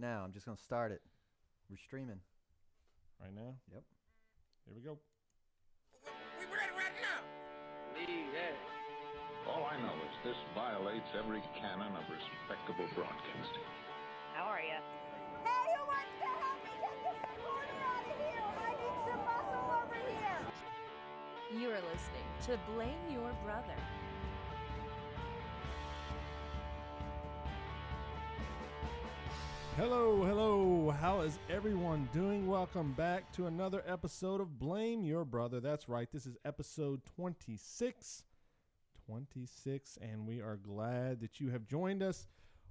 now. I'm just going to start it. We're streaming. Right now? Yep. Here we go. We ready right now. Leave that. All I know is this violates every canon of respectable broadcasting. How are you? Hey, who wants to help me get this recorder out of here? I need some muscle over here. You are listening to Blame Your Brother. Hello. How is everyone doing? Welcome back to another episode of Blame Your Brother. That's right. This is episode 26. 26, and we are glad that you have joined us.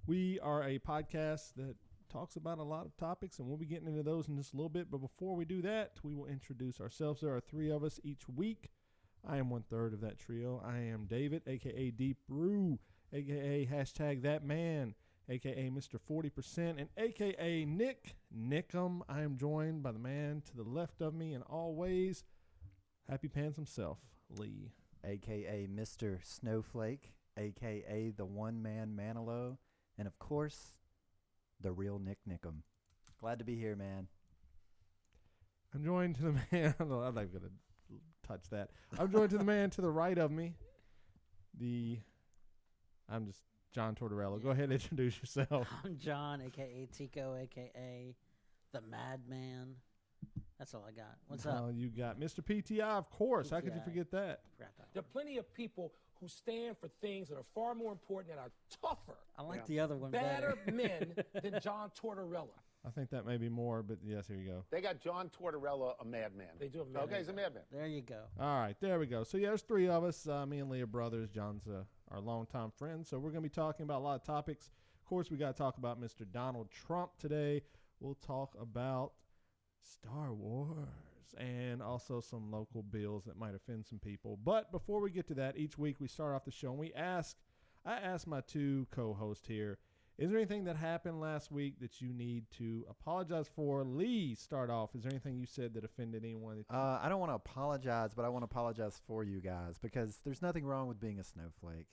We are a podcast that talks about a lot of topics, and we'll be getting into those in just a little bit. But before we do that, we will introduce ourselves. There are three of us each week. I am 1/3 of that trio. I am David, a.k.a. Deep Brew, a.k.a. hashtag That Man, a.k.a. Mr. 40%, and a.k.a. Nick Nickum. I am joined by the man to the left of me, and always Happy Pants himself, Lee. A.k.a. Mr. Snowflake, a.k.a. the one-man Manilow, and of course, the real Nick Nickum. Glad to be here, man. I'm joined to the man. I'm not going to touch that. I'm joined to the man to the right of me. I'm just John Tortorella. Go ahead and introduce yourself. I'm John, a.k.a. Tico, a.k.a. the Madman. That's all I got. What's up? You got Mr. PTI, of course. How could you PTI. forget that? There are plenty of people who stand for things that are far more important and are tougher. I like the other one Better better. men than John Tortorella. I think that may be more, but yes, here you go. They got John Tortorella, a madman. They do a madman. Okay, he's a madman. There you go. All right, there we go. So, yeah, there's three of us. Me and Lee are brothers. John's our longtime friend. So we're going to be talking about a lot of topics. Of course, we got to talk about Mr. Donald Trump today. We'll talk about Star Wars and also some local bills that might offend some people. But before we get to that, each week we start off the show and I ask my two co-hosts here, is there anything that happened last week that you need to apologize for? Lee, start off. Is there anything you said that offended anyone? I don't want to apologize, but I want to apologize for you guys because there's nothing wrong with being a snowflake.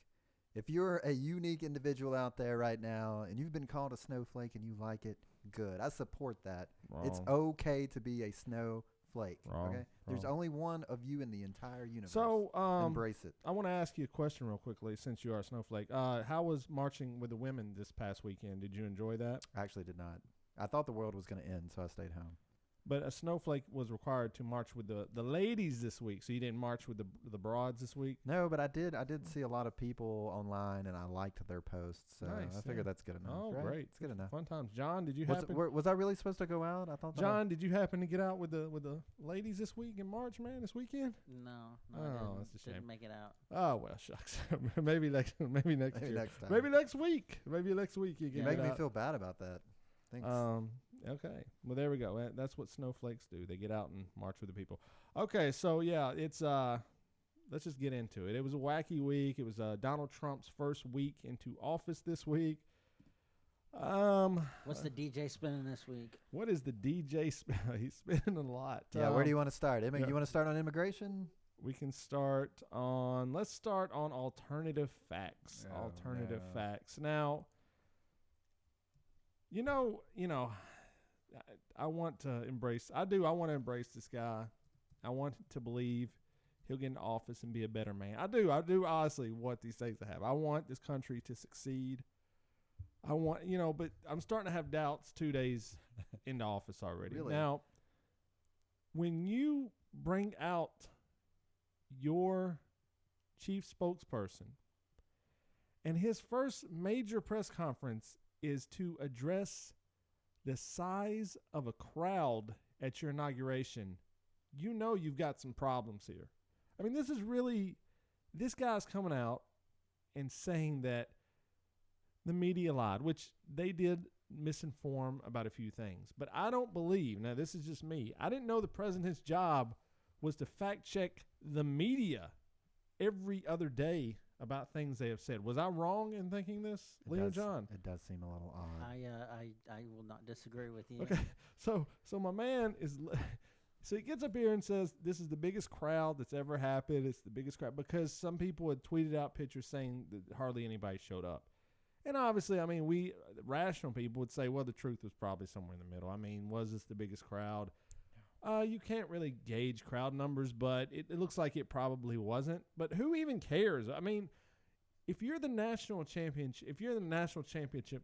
If you're a unique individual out there right now and you've been called a snowflake and you like it, good. I support that. Wrong. It's okay to be a snowflake. Wrong. Okay? There's only one of you in the entire universe. So, embrace it. I want to ask you a question real quickly since you are a snowflake. How was marching with the women this past weekend? Did you enjoy that? I actually did not. I thought the world was going to end, so I stayed home. But a snowflake was required to march with the ladies this week, so you didn't march with the broads this week? No, but I did see a lot of people online, and I liked their posts, so Nice, I figured that's good enough. Oh, right? great. It's good enough. Fun times. John, did you Was I really supposed to go out? I thought that John, did you happen to get out with the ladies this week in March, man, this weekend? No, Oh, I didn't. that's a shame. Didn't make it out. Oh, well, shucks. maybe next year. Maybe next time. Maybe next week. Maybe next week you You can make get me out. feel bad about that. Thanks. Okay. Well, there we go. That's what snowflakes do. They get out and march with the people. Okay, so yeah, it's let's just get into it. It was a wacky week. It was Donald Trump's first week into office this week. What's the DJ spinning this week? What is the DJ? He's spinning a lot. Yeah, where do you want to start? You want to start on immigration? We can start on. Let's start on alternative facts. Alternative facts. Now, you know, I want to embrace. I want to embrace this guy. I want to believe he'll get into office and be a better man. I do honestly want these things to happen. I want this country to succeed. I want, but I'm starting to have doubts 2 days into office already. Really? Now, when you bring out your chief spokesperson and his first major press conference is to address the size of a crowd at your inauguration, you've got some problems here. I mean, this guy's coming out and saying that the media lied, which they did misinform about a few things. But I don't believe, now this is just me, I didn't know the president's job was to fact check the media every other day about things they have said. Was I wrong in thinking this, Leo John? It does seem a little odd. I will not disagree with you. Okay, so my man is, so he gets up here and says this is the biggest crowd that's ever happened. It's the biggest crowd because some people had tweeted out pictures saying that hardly anybody showed up. And obviously, I mean, we rational people would say, well, the truth was probably somewhere in the middle. I mean, was this the biggest crowd? You can't really gauge crowd numbers, but it looks like it probably wasn't. But who even cares? I mean, if you're the national championship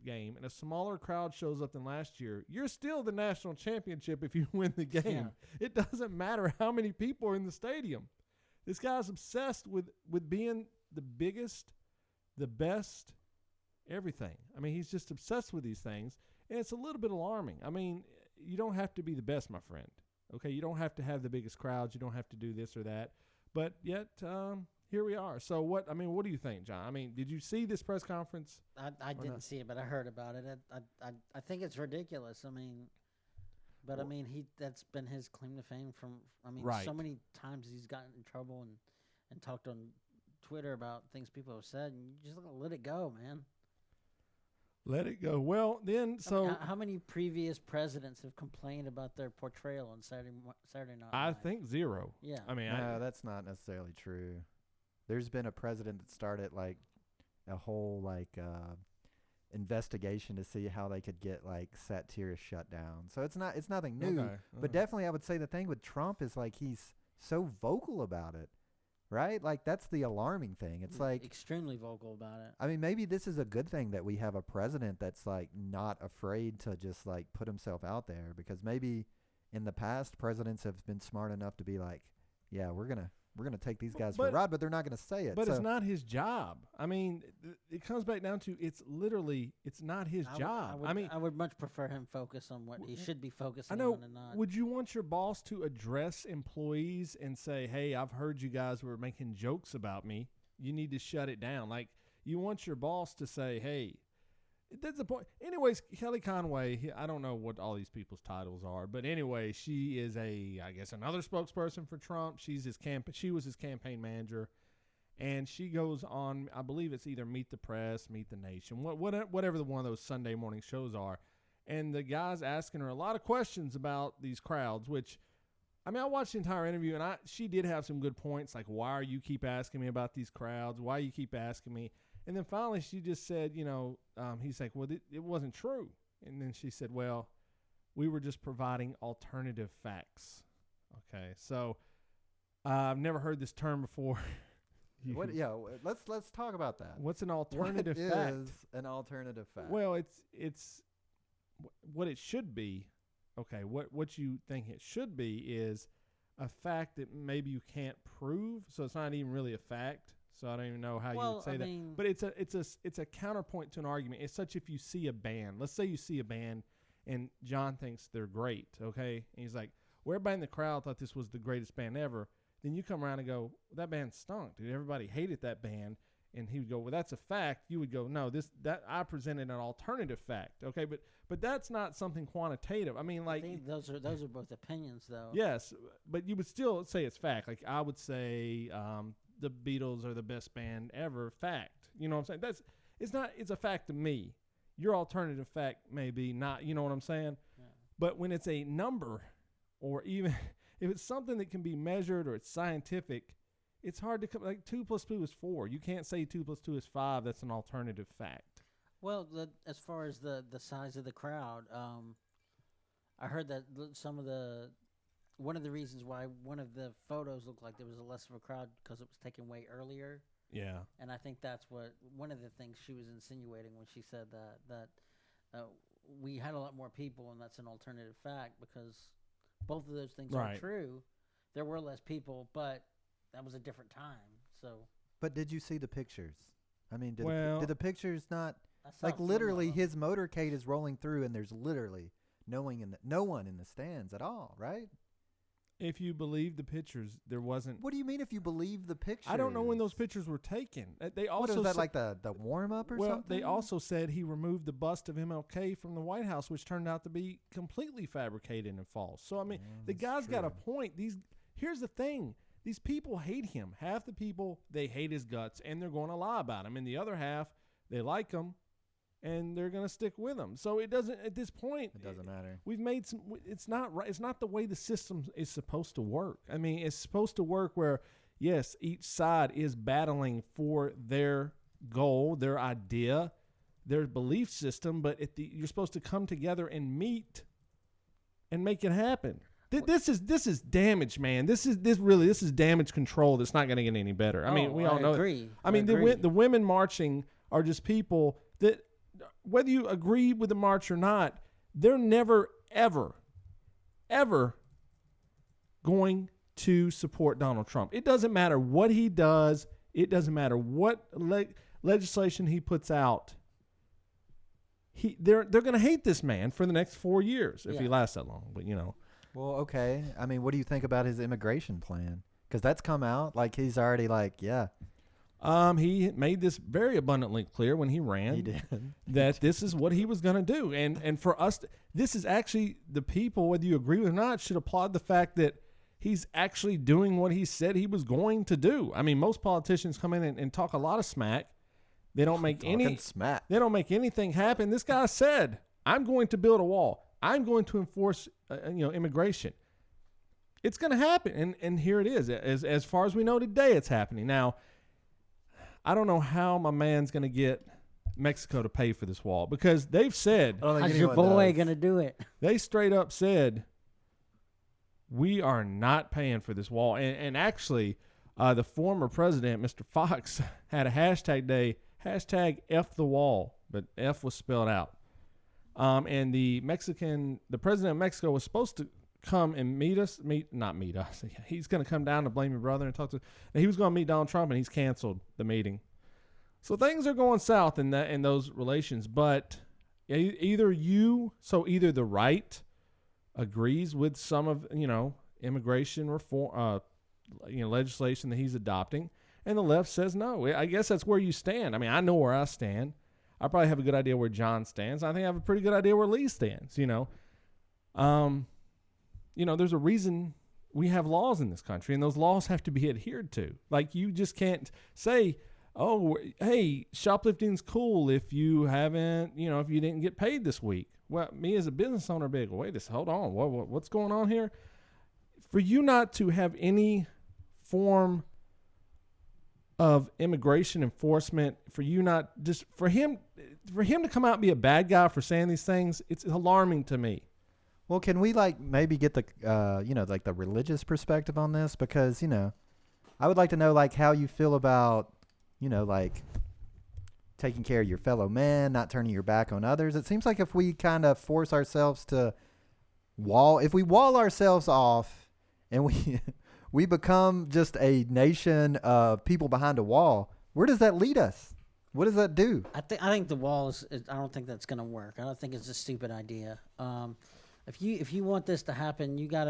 game and a smaller crowd shows up than last year, you're still the national championship if you win the game. Yeah. It doesn't matter how many people are in the stadium. This guy's obsessed with being the biggest, the best, everything. I mean, he's just obsessed with these things, and it's a little bit alarming. I mean, you don't have to be the best, my friend. Okay, you don't have to have the biggest crowds. You don't have to do this or that. But yet, here we are. So what do you think, John? I mean, did you see this press conference? I didn't see it, but I heard about it. I think it's ridiculous. I mean, but I mean, that's been his claim to fame right. So many times he's gotten in trouble and talked on Twitter about things people have said, and you just let it go, man. Let it go. Well, then, so... I mean, how many previous presidents have complained about their portrayal on Saturday Night Live? I think zero. Yeah. I mean, no, that's not necessarily true. There's been a president that started, like, a whole, investigation to see how they could get, Satira shut down. So it's nothing new. Okay. But definitely I would say the thing with Trump is, he's so vocal about it. Right? That's the alarming thing. It's extremely vocal about it. I mean, maybe this is a good thing that we have a president that's not afraid to just put himself out there, because maybe in the past presidents have been smart enough to be yeah, we're going to take these guys for a ride, but they're not going to say it. But it's not his job. I mean, it comes back down to it's not his job. I would much prefer him focus on what he should be focusing on and not. Would you want your boss to address employees and say, hey, I've heard you guys were making jokes about me. You need to shut it down. You want your boss to say, hey, that's the point. Anyways, Kelly Conway, I don't know what all these people's titles are, but anyway, she is another spokesperson for Trump. She was his campaign manager, and she goes on, I believe it's either Meet the Press, Meet the Nation, whatever one of those Sunday morning shows are. And the guy's asking her a lot of questions about these crowds, which, I watched the entire interview, and she did have some good points, why are you keep asking me about these crowds? Why you keep asking me? And then finally she just said, he's like, well, it wasn't true. And then she said, well, we were just providing alternative facts. Okay, so I've never heard this term before. Let's talk about that. What's an alternative fact? What is an alternative fact? Well, it's what it should be. Okay, what you think it should be is a fact that maybe you can't prove, so it's not even really a fact. So I don't even know how you would say that. But it's a counterpoint to an argument. It's such if you see a band. Let's say you see a band and John thinks they're great, okay? And he's like, well, everybody in the crowd thought this was the greatest band ever. Then you come around and go, well, that band stunk, dude. Everybody hated that band. And he would go, well, that's a fact. You would go, no, that I presented an alternative fact, okay? But that's not something quantitative. I think those are both opinions, though. Yes, but you would still say it's fact. I would say the Beatles are the best band ever. Fact. You know what I'm saying? It's a fact to me. Your alternative fact may be not, you know what I'm saying? Yeah. But when it's a number, or even if it's something that can be measured or it's scientific, it's hard to come, 2 + 2 is 4. You can't say 2 + 2 is 5. That's an alternative fact. Well, as far as the size of the crowd, I heard that one of the reasons why one of the photos looked like there was less of a crowd because it was taken way earlier. Yeah. And I think that's one of the things she was insinuating when she said that we had a lot more people, and that's an alternative fact, because both of those things are true. There were less people, but that was a different time. So. But did you see the pictures? Did the pictures not literally his motorcade is rolling through and there's literally no one in the stands at all, right? If you believe the pictures, there wasn't. What do you mean if you believe the pictures? I don't know when those pictures were taken. They also what is that, the warm up or something? Well, they also said he removed the bust of MLK from the White House, which turned out to be completely fabricated and false. So the guy's got a point. Here's the thing. These people hate him. Half the people, they hate his guts, and they're going to lie about him. And the other half, they like him, and they're going to stick with him. So it doesn't, at this point. It doesn't matter. We've made some, it's not right. It's not the way the system is supposed to work. It's supposed to work where, yes, each side is battling for their goal, their idea. their belief system, but you're supposed to come together and meet and make it happen. This is damage, man. This is damage control that's not going to get any better. I mean, we all know. Agree. I mean, the women marching are just people that, whether you agree with the march or not, they're never, ever, ever going to support Donald Trump. It doesn't matter what he does. It doesn't matter what legislation he puts out. They're going to hate this man for the next 4 years if he lasts that long. But, you know. Well, okay. I mean, what do you think about his immigration plan? Because that's come out. Like, he's already like, yeah. He made this very abundantly clear when he ran. He did. That this is what he was going to do. And for us, this is actually the people, whether you agree with it or not, should applaud the fact that he's actually doing what he said he was going to do. I mean, most politicians come in and talk a lot of smack. They don't make They don't make anything happen. This guy said, "I'm going to build a wall. I'm going to enforce, immigration." It's going to happen, and here it is. As far as we know today, it's happening. Now, I don't know how my man's going to get Mexico to pay for this wall, because they've said, how's your boy going to do it? They straight up said, we are not paying for this wall. And actually, the former president, Mr. Fox, had a hashtag day, #F the wall, but F was spelled out. And the president of Mexico was supposed to come and not meet us. He's going to come down to blame your brother and talk to. And he was going to meet Donald Trump, and he's canceled the meeting. So things are going south in those relations. But either the right agrees with some of immigration reform, legislation that he's adopting, and the left says no. I guess that's where you stand. I mean, I know where I stand. I probably have a good idea where John stands. I think I have a pretty good idea where Lee stands. There's a reason we have laws in this country, and those laws have to be adhered to. Like, you just can't say, "Oh, hey, shoplifting's cool if you haven't, if you didn't get paid this week." Well, me as a business owner, hold on, what's going on here? For you not to have any form of immigration enforcement, for him to come out and be a bad guy for saying these things, it's alarming to me. Well, can we maybe get the the religious perspective on this? Because I would like to know how you feel about taking care of your fellow man, not turning your back on others. It seems like if we kind of force ourselves to if we wall ourselves off and we become just a nation of people behind a wall, where does that lead us? What does that do? I think the wall is I don't think that's going to work. I don't think it's a stupid idea. If you want this to happen, you've got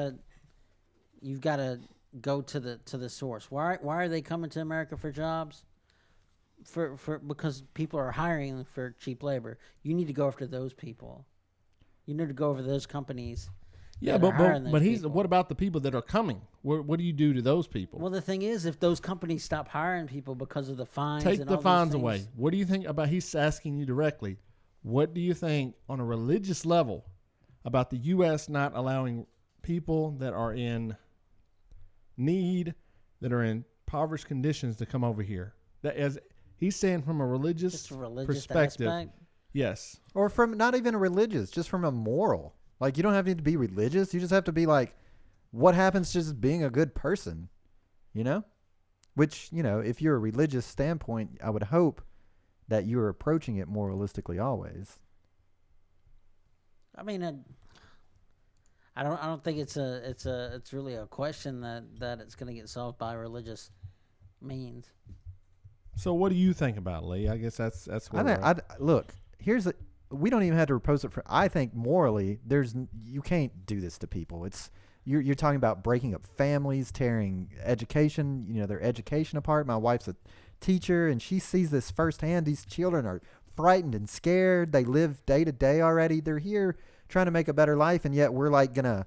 to go to the source. Why are they coming to America for jobs? Because people are hiring for cheap labor. You need to go after those people. You need to go over those companies. Yeah, but what about the people that are coming? What do you do to those people? Well, the thing is, if those companies stop hiring people because of the fines, take the fines away. What do you think about? He's asking you directly. What do you think on a religious level about the U.S. not allowing people that are in need, that are in impoverished conditions, to come over here? That, as he's saying, from a religious perspective, aspect? Yes, or from not even a religious, just from a moral. You don't have to be religious. You just have to be what happens to just being a good person, Which, if you're a religious standpoint, I would hope that you're approaching it moralistically always. I mean, I don't think it's really a question that it's going to get solved by religious means. So what do you think about it, Lee? I guess that's where look, we don't even have to propose it I think morally, you can't do this to people. You're talking about breaking up families, tearing education, their education apart. My wife's a teacher, and she sees this firsthand. These children are frightened and scared. They live day to day already. They're here trying to make a better life, and yet we're gonna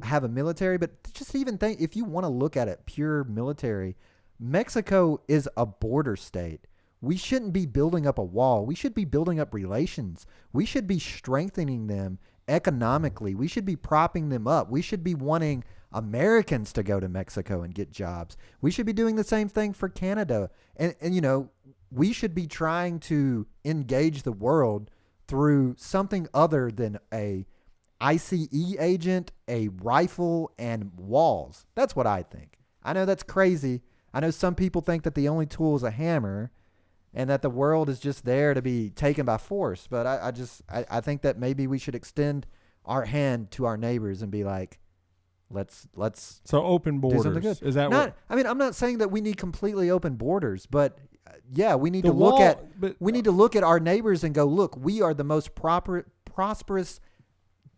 have a military. But just even think, if you want to look at it pure military, Mexico is a border state. We shouldn't be building up a wall. We should be building up relations. We should be strengthening them economically, we should be propping them up. We should be wanting Americans to go to Mexico and get jobs. We should be doing the same thing for Canada. And you know, we should be trying to engage the world through something other than a ICE agent, a rifle, and walls. That's what I think. I know that's crazy. I know some people think that the only tool is a hammer and that the world is just there to be taken by force. But I think that maybe we should extend our hand to our neighbors and be like, let's So open do something borders. good. Is that Not, what? I mean, I'm not saying that we need completely open borders, but yeah, we need The to look wall- at but- we need to look at our neighbors and go, look, we are the most prosperous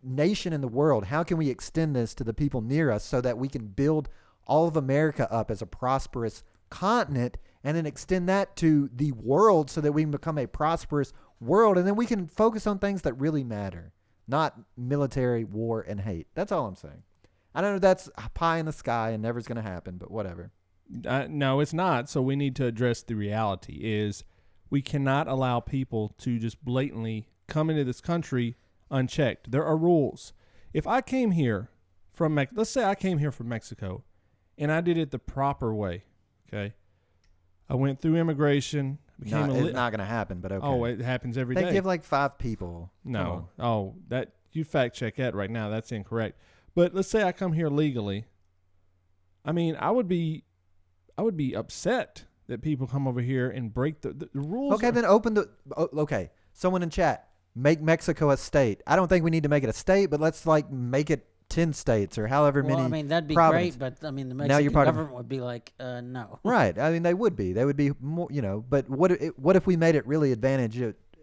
nation in the world. How can we extend this to the people near us so that we can build all of America up as a prosperous continent and then extend that to the world so that we can become a prosperous world, and then we can focus on things that really matter, not military, war, and hate. That's all I'm saying. I don't know if that's pie in the sky and never's going to happen, but whatever. No, it's not. So we need to address the reality is we cannot allow people to just blatantly come into this country unchecked. There are rules. If I came here from let's say I came here from Mexico and I did it the proper way, okay? I went through immigration. It's not going to happen, but okay. Oh, it happens every day. They give like 5 people. No. Oh, that you fact check that right now. That's incorrect. But let's say I come here legally. I mean, I would be upset that people come over here and break the rules. Okay, then open the okay. Someone in chat, make Mexico a state. I don't think we need to make it a state, but let's like make it 10 states or however many. Well, I mean, that'd be provinces. great, but I mean, the Now you're Mexican part of- government would be like, no. Right. I mean, they would be more, you know, but what if we made it really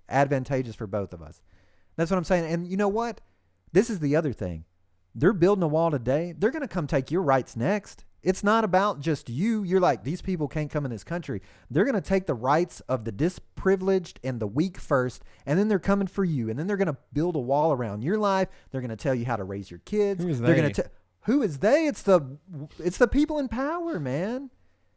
advantageous for both of us? That's what I'm saying. And you know what? This is the other thing. They're building a wall today. They're going to come take your rights next. It's not about just you. You're like, these people can't come in this country. They're going to take the rights of the disprivileged and the weak first, and then they're coming for you. And then they're going to build a wall around your life. They're going to tell you how to raise your kids. Who is They're they? going to who is they? It's the people in power, man.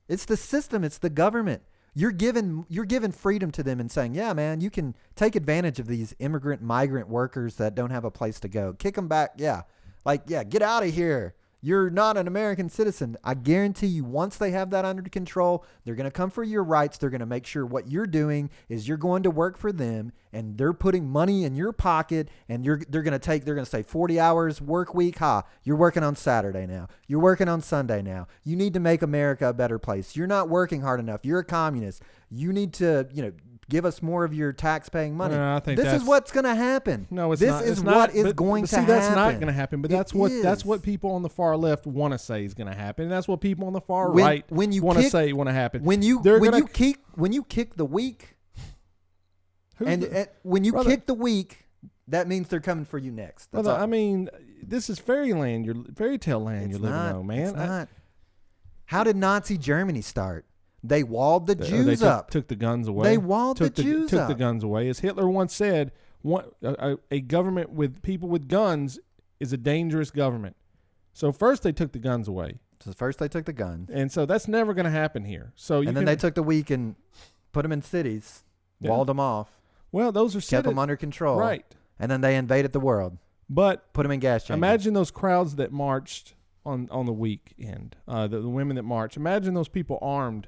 It's the system. It's the government. You're giving freedom to them and saying, yeah, man, you can take advantage of these migrant workers that don't have a place to go. Kick them back. Yeah. Like, yeah, get out of here. You're not an American citizen. I guarantee you, once they have that under control, they're going to come for your rights. They're going to make sure what you're doing is you're going to work for them, and they're putting money in your pocket, and they're going to say 40 hours work week. You're working on Saturday now. You're working on Sunday now. You need to make America a better place. You're not working hard enough. You're a communist. You need to, give us more of your tax-paying money. No, I think this is what's going to happen. No, it's this not. is It's what not, is but, going but to see, happen. that's not going to happen. But It that's what is. people on the far left want to say is going to happen. And that's what people on the far When- right when you want to kick- say want to happen. When you kick the weak, Who's and the- when you Brother- kick the weak, that means they're coming for you next. That's Brother, all. I mean, this is fairyland. Fairy tale land It's you're living not, on, man. It's not. How did Nazi Germany start? They walled the Jews they up. took the guns away. They walled the Jews took up. the guns away. As Hitler once said, a government with people with guns is a dangerous government. So first they took the guns away. So first they took the guns, And so that's never going to happen here. So and then they took the weak and put them in cities, Yeah. walled them off, well, those are kept them under control. right. And then they invaded the world, But put them in gas chambers. imagine those crowds that marched on the weekend, the women that marched. Imagine those people armed,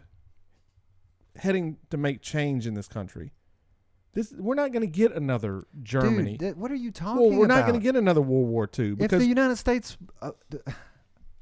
heading to make change in this country. We're not going to get another Germany. Dude, what are you talking Well, about? we're not going to get another World War II If because the United States,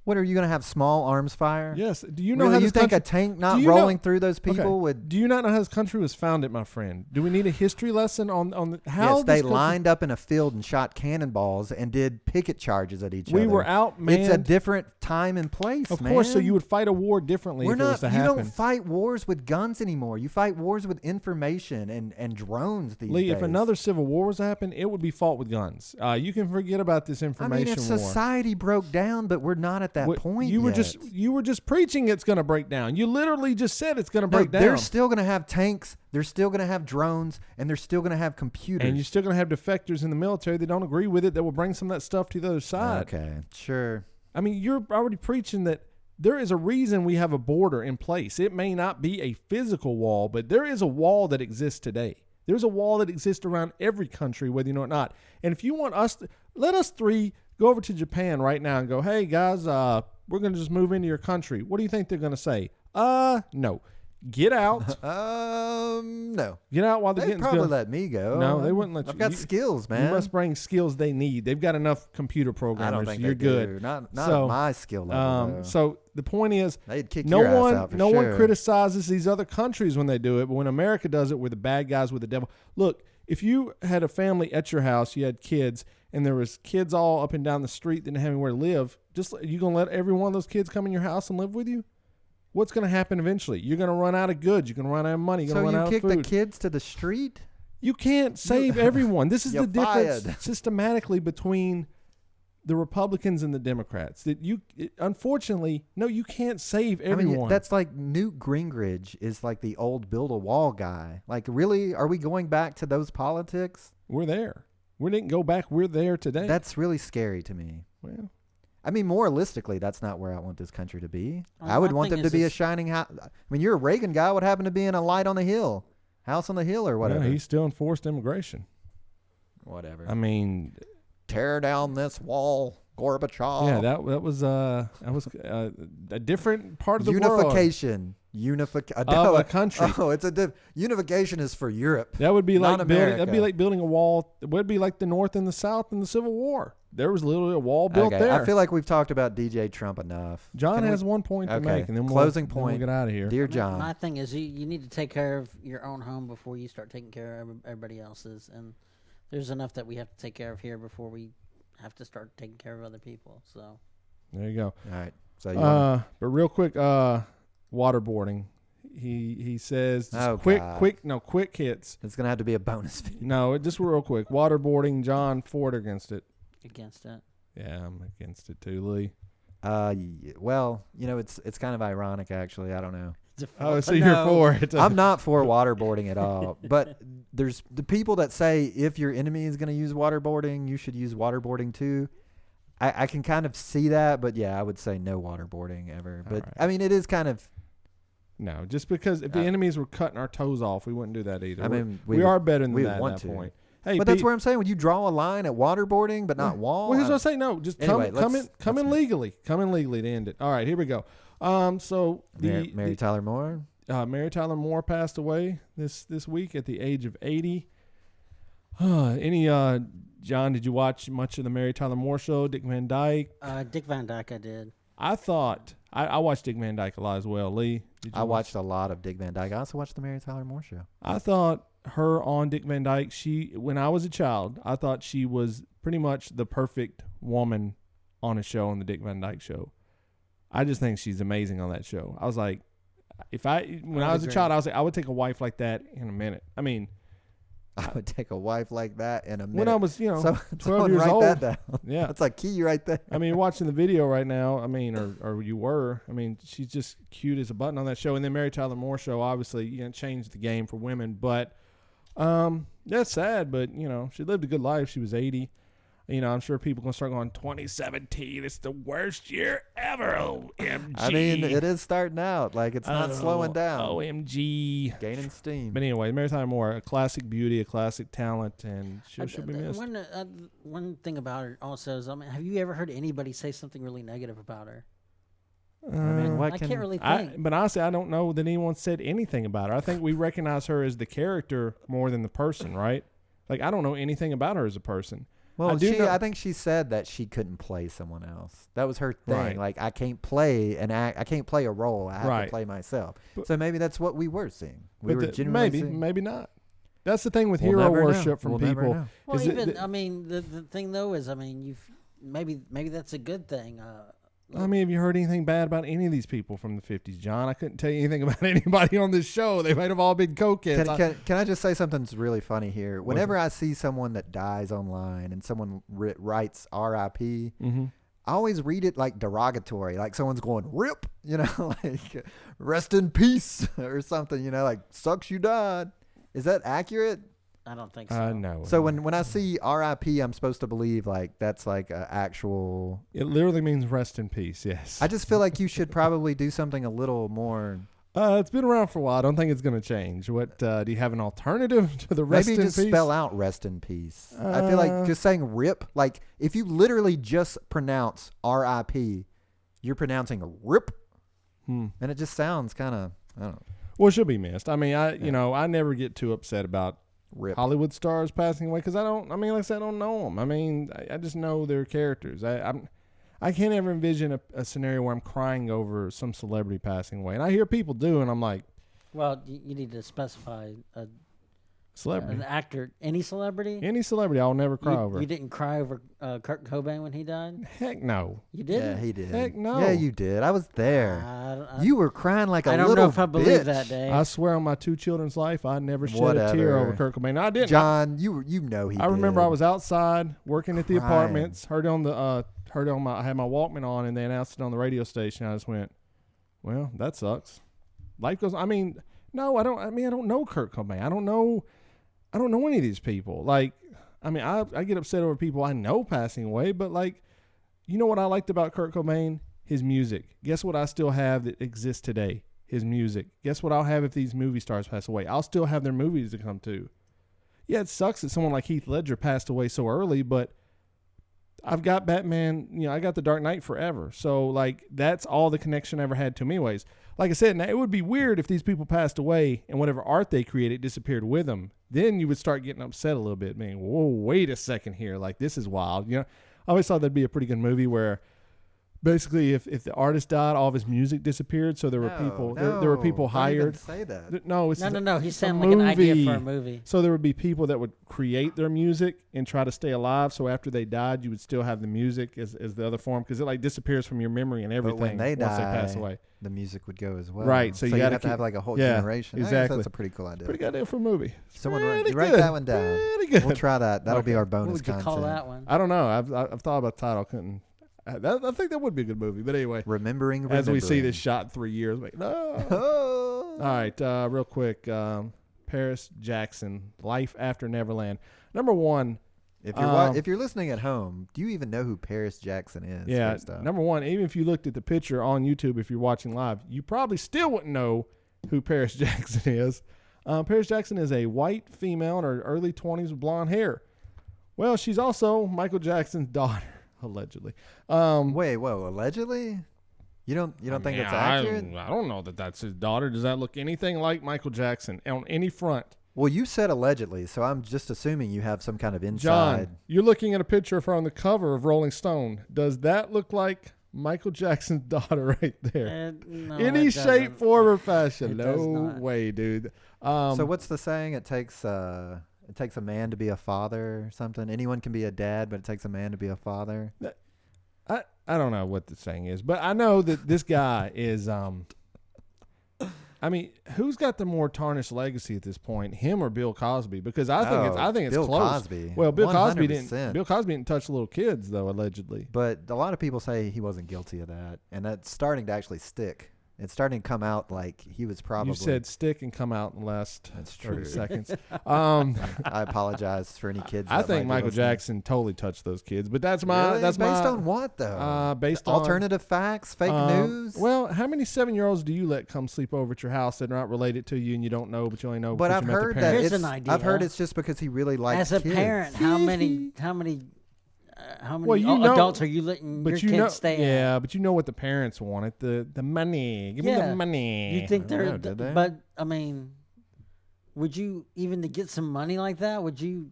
what are you going to have? Small arms fire? yes. Do you know Really, how you this think country, a tank not do you know- rolling through those people Okay. would? Do you not know how this country was founded, my friend? Do we need a history lesson on how Yes, they this country- lined up in a field and shot cannonballs and did picket charges at each other. We were outmanned. It's a different time and place, of man. course, so you would fight a war differently We're if it was not. to You happen. don't fight wars with guns anymore. You fight wars with information and drones these Lee, days. if another civil war was to happen, it would be fought with guns. You can forget about this I information mean, if war. society broke down, but we're not at that What- point you were yet. you were just preaching it's going to break down. You literally just said it's going to break down. They're still going to have tanks. They're still going to have drones, and they're still going to have computers. And you're still going to have defectors in the military that don't agree with it that will bring some of that stuff to the other side. Okay, sure. I mean, you're already preaching that there is a reason we have a border in place. It may not be a physical wall, but there is a wall that exists today. There's a wall that exists around every country, whether you know it or not. And if you want us, Let us three go over to Japan right now and go, hey, guys, we're going to just move into your country. What do you think they're going to say? No. Get out. No. Get out while the They'd getting's probably good. let me go. No, they wouldn't let you. I've got You- skills, man. You must bring skills they need. They've got enough computer I programmers. don't think You're they good. do. Not So, at my skill level. though. So the point is, They'd kick no your ass one, out for no sure. one criticizes these other countries when they do it, but when America does it, we're the bad guys with the devil. Look, if you had a family at your house, you had kids, and there was kids all up and down the street that didn't have anywhere to live, you gonna let every one of those kids come in your house and live with you? What's going to happen eventually? You're going to run out of goods. You're going to run out of money. You're So going to run you out of kick the food. kids to the street? You can't save everyone. This is You're the difference fired. systematically between the Republicans and the Democrats. That unfortunately, no, you can't save everyone. I mean, that's like Newt Gingrich is like the old build a wall guy. Like, really? Are we going back to those politics? We're there. We didn't go back. We're there today. That's really scary to me. well, I mean, moralistically, that's not where I want this country to be. Well, I would my want thing them to is be a this- shining house. I mean, you're a Reagan guy. What happened to being a light on the hill? House on the hill or whatever? yeah, he's still enforced immigration. Whatever. I mean, Tear down this wall, Gorbachev. yeah, that was a different part of the world. Unification. Of a country. Oh, it's unification is for Europe. That would be Not like building. That'd be America. like building a wall. It would be like the North and the South in the Civil War. There was literally a wall built Okay, there. I feel like we've talked about DJ Trump enough. John Can we- has one point to okay, make, and then closing then we'll point. get out of here. Dear My John, thing is, you need to take care of your own home before you start taking care of everybody else's. And there's enough that we have to take care of here before we have to start taking care of other people. So There you go. all right. So you wanna, But real quick, waterboarding. He says just Oh, quick God. quick hits. it's gonna have to be a bonus video. No, just real quick. Waterboarding. John Ford against it. against it. Yeah, I'm against it too, Lee. Well, it's kind of ironic actually. I don't know. Oh, so No, you're for it. I'm not for waterboarding at all. But there's the people that say if your enemy is going to use waterboarding, you should use waterboarding too. I can kind of see that, but yeah, I would say no waterboarding ever. But right. I mean, it is kind of. No, just because if the Uh, enemies were cutting our toes off, we wouldn't do that either. I We're- mean, we are better than we that want at that to. point. Hey, But that's Pete- where I'm saying when you draw a line at waterboarding, but not wall. Well, here's what I I- say. No, just Anyway, come let's in move. legally. Come in legally to end it. All right, here we go. So Mary Tyler Moore. Mary Tyler Moore passed away this week at the age of 80. John, did you watch much of the Mary Tyler Moore show? Dick Van Dyke. Dick Van Dyke, I did. I thought I watched Dick Van Dyke a lot as well. Lee, did you I watch? watched a lot of Dick Van Dyke. I also watched the Mary Tyler Moore show. I thought her on Dick Van Dyke. When I was a child, I thought she was pretty much the perfect woman on a show on the Dick Van Dyke show. I just think she's amazing on that show. I was like, when I was a agree. child, I was like, I would take a wife like that in a minute. I mean, I would take a wife like that in a minute. when I was 12 someone years write old, that down. yeah. That's like key right there. I mean, you're watching the video right now. I mean, or you were. I mean, she's just cute as a button on that show. And then Mary Tyler Moore show, obviously, changed the game for women. But that's sad. But she lived a good life. She was 80. I'm sure people gonna start going 2017. It's the worst year ever. OMG. I mean, it is starting out. Like, it's not slowing down. OMG. Gaining steam. But anyway, Mary Tyler Moore, a classic beauty, a classic talent, and she'll be missed. One thing about her also is, have you ever heard anybody say something really negative about her? I mean, what I can... can't really think. But honestly, I don't know that anyone said anything about her. I think we recognize her as the character more than the person, right? Like, I don't know anything about her as a person. Well, I do know- I think she said that she couldn't play someone else. That was her thing. Right. Like, I can't play an act. I can't play a role. I have Right. to play myself. But- So maybe that's what we were seeing. We were genuinely maybe, seeing. maybe not. That's the thing with We'll hero never know. worship from We'll never people. know. Well, is it even that- the thing though is, maybe that's a good thing. I mean, have you heard anything bad about any of these people from the 50s, John? I couldn't tell you anything about anybody on this show. They might have all been cokeheads. Can I just say something that's really funny here? Whenever I see someone that dies online and someone writes R.I.P., Mm-hmm. I always read it like derogatory, like someone's going "rip," like "rest in peace" or something, like "sucks you died." Is that accurate? I don't think so. No. So when I see R.I.P., I'm supposed to believe like that's like an actual. It literally means rest in peace, yes. I just feel like you should probably do something a little more It's been around for a while. I don't think it's going to change. What do you have an alternative to the rest Maybe in just peace? spell out rest in peace. I feel like just saying rip, like if you literally just pronounce R.I.P., you're pronouncing rip, and it just sounds kind of, I don't know. Well, she'll be missed. I mean, I never get too upset about Rip. Hollywood stars passing away because like I said, I don't know them. I mean, I just know their characters. I can't ever envision a scenario where I'm crying over some celebrity passing away. And I hear people do, and I'm like, Well, you need to specify celebrity. an actor, any celebrity. Any celebrity, I'll never cry over. You didn't cry over Kurt Cobain when he died. Heck no. You didn't. Yeah, he did. Heck no. Yeah, you did. I was there. I You were crying like a I little don't know if I believe bitch. that, Dave. I swear on my 2 children's life, I never shed a tear over Kurt Cobain. I didn't. John, you know he I remember did. I was outside working at the Crying. apartments, I had my Walkman on, and they announced it on the radio station. I just went, well, that sucks. Life goes. I mean, no, I don't. I mean, I don't know Kurt Cobain. I don't know any of these people. Like, I mean, I get upset over people I know passing away, but like, you know what I liked about Kurt Cobain? His music. Guess what I still have that exists today? His music. Guess what I'll have if these movie stars pass away? I'll still have their movies to come to. Yeah, it sucks that someone like Heath Ledger passed away so early, but I've got Batman, I got The Dark Knight forever. So, like, that's all the connection I ever had to them anyways. Like I said, now it would be weird if these people passed away and whatever art they created disappeared with them. Then you would start getting upset a little bit, being, whoa, wait a second here. Like, this is wild. I always thought that'd be a pretty good movie where basically if the artist died, all of his music disappeared. So there were people there were people hired. Don't even say that. No, it's No. He's a saying like an idea movie. for a movie. So there would be people that would create their music and try to stay alive. So after they died, you would still have the music as the other form because it like disappears from your memory and everything But when they once die, they pass away. the music would go as well. Right, so you you gotta have to keep- have like a whole yeah, generation. I guess exactly. that's a pretty cool idea. Pretty good idea for a movie. Someone Pretty write good. that one down. Pretty good. We'll try that. That'll be Okay. our What bonus would you content. call that one? I don't know. I've thought about the title. Couldn't. I think that would be a good movie. But anyway, Remembering. as we see this shot in 3 years, like, no. Oh. All right, real quick. Paris Jackson, Life After Neverland. Number one. If you're listening at home, do you even know who Paris Jackson is? Yeah, first off? number one, even if you looked at the picture on YouTube, if you're watching live, you probably still wouldn't know who Paris Jackson is. Paris Jackson is a white female in her early 20s with blonde hair. Well, she's also Michael Jackson's daughter, allegedly. Wait, whoa, allegedly? You don't think that's accurate? I don't know that that's his daughter. Does that look anything like Michael Jackson on any front? Well, you said allegedly, so I'm just assuming you have some kind of inside. John, you're looking at a picture of her on the cover of Rolling Stone. Does that look like Michael Jackson's daughter right there? No, Any it shape, doesn't. form, or fashion? It does No not. way, dude. So what's the saying? It takes a man to be a father or something. Anyone can be a dad, but it takes a man to be a father. I don't know what the saying is, but I know that this guy is. I mean, who's got the more tarnished legacy at this point, him or Bill Cosby? Because I think it's Bill close. Cosby. Well, Bill Cosby 100%. didn't. Bill Cosby didn't touch little kids though, allegedly. But a lot of people say he wasn't guilty of that, and that's starting to actually stick. It's starting to come out like he was probably. You said stick and come out in the last That's 30 true. seconds. I apologize for any kids. I that might think be Michael listening. Jackson totally touched those kids, but that's my Really? that's based my on what though? based on alternative facts, fake news. Well, how many 7-year-olds do you let come sleep over at your house that are not related to you and you don't know, but you only know? But because I've you met the heard that parents? Here's it's. an I've heard idea. it's just because he really likes As a kids. parent, how many Well, you know- adults are you letting your But you kids know, stay at? yeah, but you know what the parents wanted the money. Give me Yeah. the money. You think I don't they're, know, did they? but I mean, would you even to get some money like that? Would you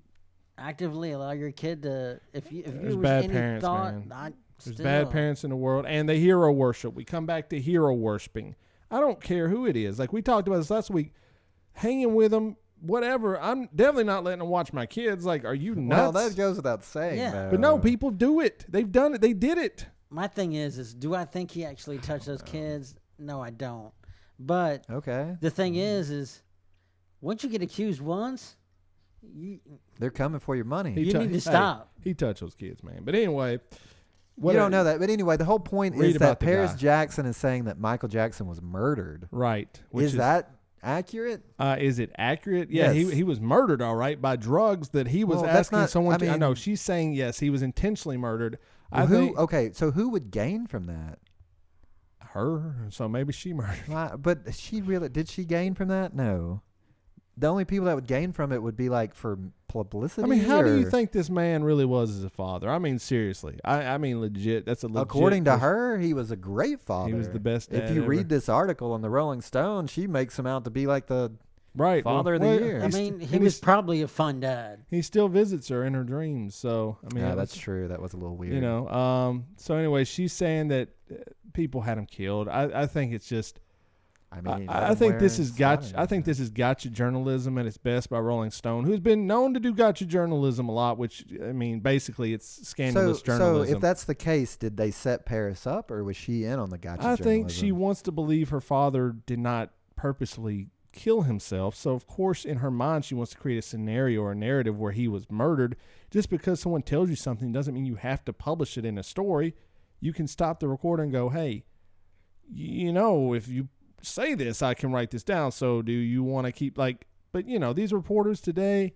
actively allow your kid to? If There's you was bad any parents, thought, man. There's still, bad parents in the world, and they hero worship. We come back to hero worshiping. I don't care who it is. Like we talked about this last week, hanging with them, whatever. I'm definitely not letting them watch my kids. Like, are you nuts? Well, that goes without saying. Yeah. though. But no, people do it. They've done it. They did it. My thing is do I think he actually touched those kids? No, I don't. But Okay, the thing is once you get accused once, they're coming for your money. He you tou- need to hey, stop. He touched those kids, man. But anyway, You don't know that, but anyway, the whole point Read is about that the Paris guy. Jackson is saying that Michael Jackson was murdered. Right. Which Is that accurate? Is it accurate? Yeah, Yes. he was murdered, all right, by drugs that he was Well, that's asking not- someone I to. I mean- know she's saying yes, he was intentionally murdered. Well, I think okay, so who would gain from that? her, so maybe she murdered. But did she gain from that? No. The only people that would gain from it would be like for publicity. I mean, how do you think this man really was as a father? I mean, seriously. I mean, legit. That's a legit. According to her, he was a great father. He was the best dad If you ever. read this article in the Rolling Stone, she makes him out to be like the father of the year. I mean, he was probably a fun dad. He still visits her in her dreams. So, I mean. Yeah, that's true. That was a little weird. You know, so anyway, she's saying that people had him killed. I think it's just. I think this is gotcha. I think this is gotcha journalism at its best by Rolling Stone, who's been known to do gotcha journalism a lot. Which I mean, basically, it's scandalous journalism. So, if that's the case, did they set Paris up, or was she in on the gotcha? I journalism? think she wants to believe her father did not purposely kill himself. So, of course, in her mind, she wants to create a scenario or a narrative where he was murdered. Just because someone tells you something doesn't mean you have to publish it in a story. You can stop the recorder and go, "Hey, you know, if you say this, I can write this down. So do you want to keep like," but you know, these reporters today,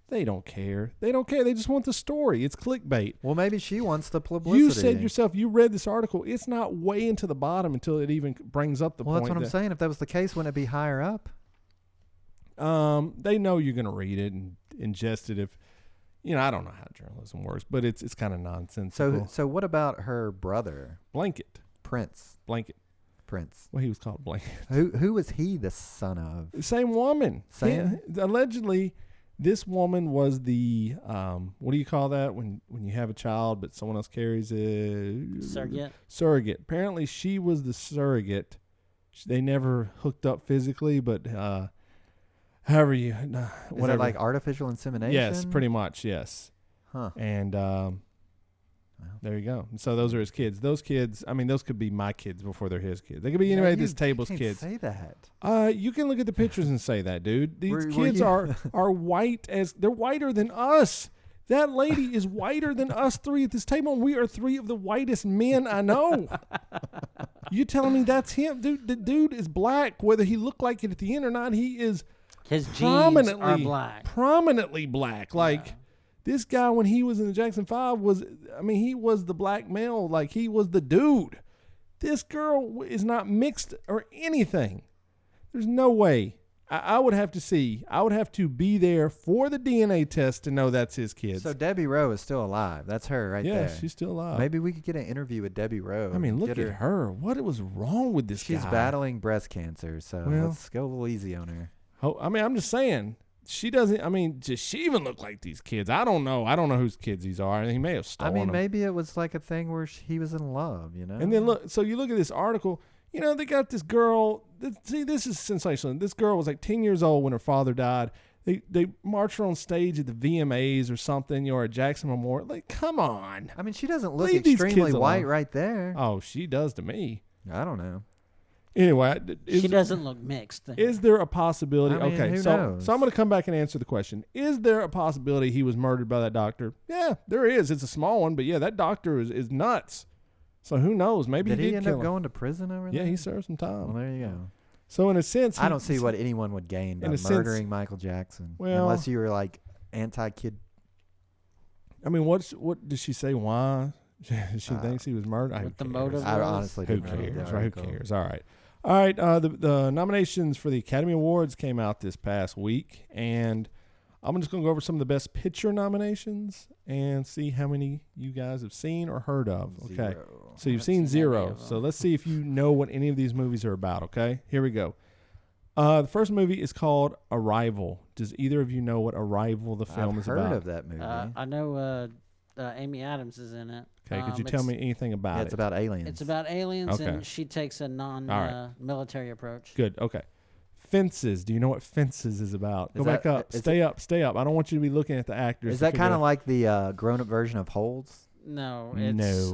they don't care. They don't care. They just want the story. It's clickbait. Well, maybe she wants the publicity. You said yourself, you read this article. It's not way into the bottom until it even brings up the point. Well, that's what I'm saying. If that was the case, wouldn't it be higher up? They know you're going to read it and ingest it. If, you know, I don't know how journalism works, but it's kind of nonsensical. So what about her brother? Prince. Well, he was called Blanket. Who was he the son of? Same woman. Same? Allegedly, this woman was the what do you call that when you have a child but someone else carries it? Surrogate. Apparently, she was the surrogate. They never hooked up physically, but however you whatever. Is it like artificial insemination? Yes, pretty much. Yes. Huh. And there you go. So those are his kids. Those kids, I mean, those could be my kids before they're his kids. They could be anybody at this table's kids. Say that. You can look at the pictures and say that, dude. These kids are white they're whiter than us. That lady is whiter than us three at this table, and we are three of the whitest men I know. You telling me that's him? Dude, the dude is black, whether he looked like it at the end or not. He is his genes are black. Prominently black. Like this guy, when he was in the Jackson 5, he was the black male. Like, he was the dude. This girl is not mixed or anything. There's no way. I would have to be there for the DNA test to know that's his kids. So Debbie Rowe is still alive. That's her right there. Yeah, she's still alive. Maybe we could get an interview with Debbie Rowe. I mean, look at her. What was wrong with this guy? She's battling breast cancer, so let's go a little easy on her. I mean, I'm just saying. She doesn't. I mean, does she even look like these kids? I don't know. I don't know whose kids these are. He may have stolen them. Maybe it was like a thing where he was in love, you know. And then look. So you look at this article. You know, they got this girl. See, this is sensational. This girl was like 10 years old when her father died. They marched her on stage at the VMAs or something, or at Jackson Memorial. Like, come on. I mean, she doesn't look extremely white right there. Oh, she does to me. I don't know. Anyway, she doesn't look mixed. Is there a possibility? I mean, okay, who so knows? I'm going to come back and answer the question. Is there a possibility he was murdered by that doctor? Yeah, there is. It's a small one, but yeah, that doctor is nuts. So who knows? Maybe did he end kill up him. going to prison over there? Yeah, he served some time. Well, there you go. So in a sense, I don't see what anyone would gain by murdering Michael Jackson, unless you were like anti-kid. I mean, what did she say? Why she thinks he was murdered? What the motive? I honestly who cares? Right? Who cares? All right. The nominations for the Academy Awards came out this past week, and I'm just going to go over some of the Best Picture nominations and see how many you guys have seen or heard of. Okay. So you've seen zero. So let's see if you know what any of these movies are about. Okay. Here we go. The first movie is called Arrival. Does either of you know what Arrival, the film, is about? I've heard of that movie. I know Amy Adams is in it. Okay. Could you tell me anything about it? It's about aliens. It's about aliens, Okay. and she takes a non-military approach. Good. Okay. Fences. Do you know what Fences is about? Go back up. Stay up. I don't want you to be looking at the actors. Is that kind of like the grown-up version of Holds? No, it's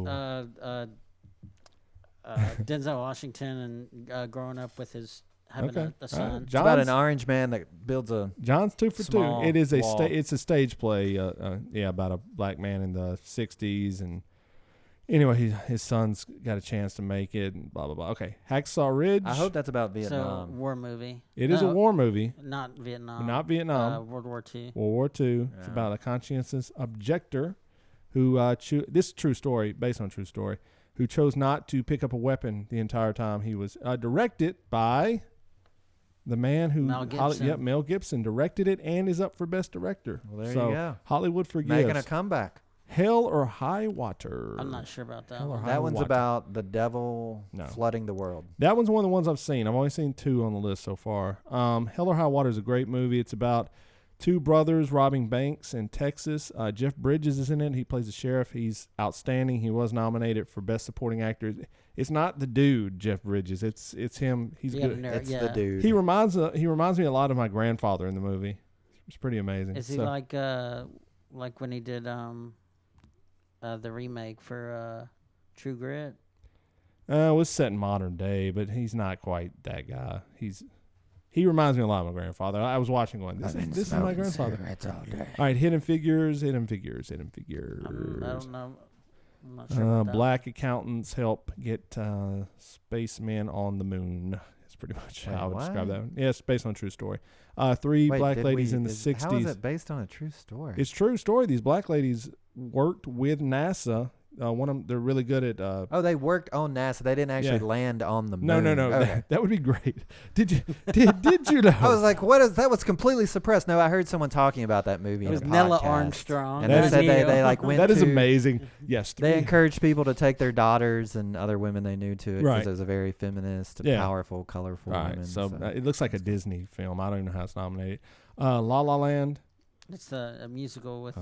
Denzel Washington and growing up with his having a son. Right. It's about an orange man that builds a. John's 2 for 2. It is wall. It's a stage play. About a black man in the '60s, and anyway, his son's got a chance to make it, and blah blah blah. Okay, Hacksaw Ridge. I hope that's about Vietnam. So, war movie. It is a war movie. Not Vietnam. Not Vietnam. World War II. World War II. Yeah. It's about a conscientious objector who this is a true story, based on a true story, who chose not to pick up a weapon the entire time. He was directed by the man who Mel Gibson. Mel Gibson directed it and is up for Best Director. Well, there so you go. Hollywood forgives. Making a comeback. Hell or High Water. I'm not sure about that. Hell or one. High That one's Water. about the devil No. flooding the world. That one's one of the ones I've seen. I've only seen 2 on the list so far. Hell or High Water is a great movie. It's about 2 brothers robbing banks in Texas. Jeff Bridges is in it. He plays the sheriff. He's outstanding. He was nominated for Best Supporting Actor. It's not the dude, Jeff Bridges. It's him. He's Yeah, good. no, It's yeah. the dude. He reminds me a lot of my grandfather in the movie. It's pretty amazing. Is he So- like when he did the remake for True Grit? it was set in modern day, but he's not quite that guy. He reminds me a lot of my grandfather. I was watching one. This is my grandfather. All right, Hidden Figures. I don't know. I'm not sure about that. Black accountants help get spacemen on the moon. That's pretty much Wait, how I would describe what? that one. Yeah, it's based on a true story. 3 Wait, black did ladies we- in the is- 60s. How is it based on a true story? It's true story. These black ladies worked with NASA. One of them, they're really good at. Oh, they worked on NASA. They didn't actually Yeah. land on the No. moon. Okay. That would be great. Did you know? I was like, what is that? Was completely suppressed. No, I heard someone talking about that movie. It in was a Nella podcast, Armstrong. and That they is- said Not they you. like went. that is to- amazing. Yes, They 3. encouraged people to take their daughters and other women they knew to it because Right. it was a very feminist, Yeah. powerful, colorful Right. women. So it looks like a Disney film. I don't even know how it's nominated. La La Land. It's a musical with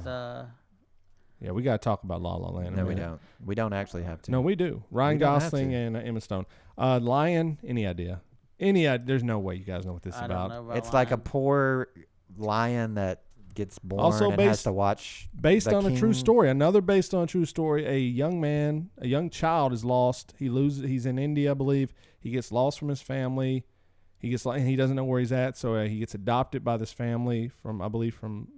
Yeah, we got to talk about La La Land. in a no, we minute. don't. We don't actually have to. No, we do. Ryan We don't have Gosling to. and Emma Stone. Lion. Any idea? There's no way you guys know what this is I about. don't know about It's like a Lion. poor lion that gets born Also and has based- to watch. Based the on a true king- story. Another based on a true story. A young child is lost. He's in India, I believe. He gets lost from his family. And he doesn't know where he's at, so he gets adopted by this family from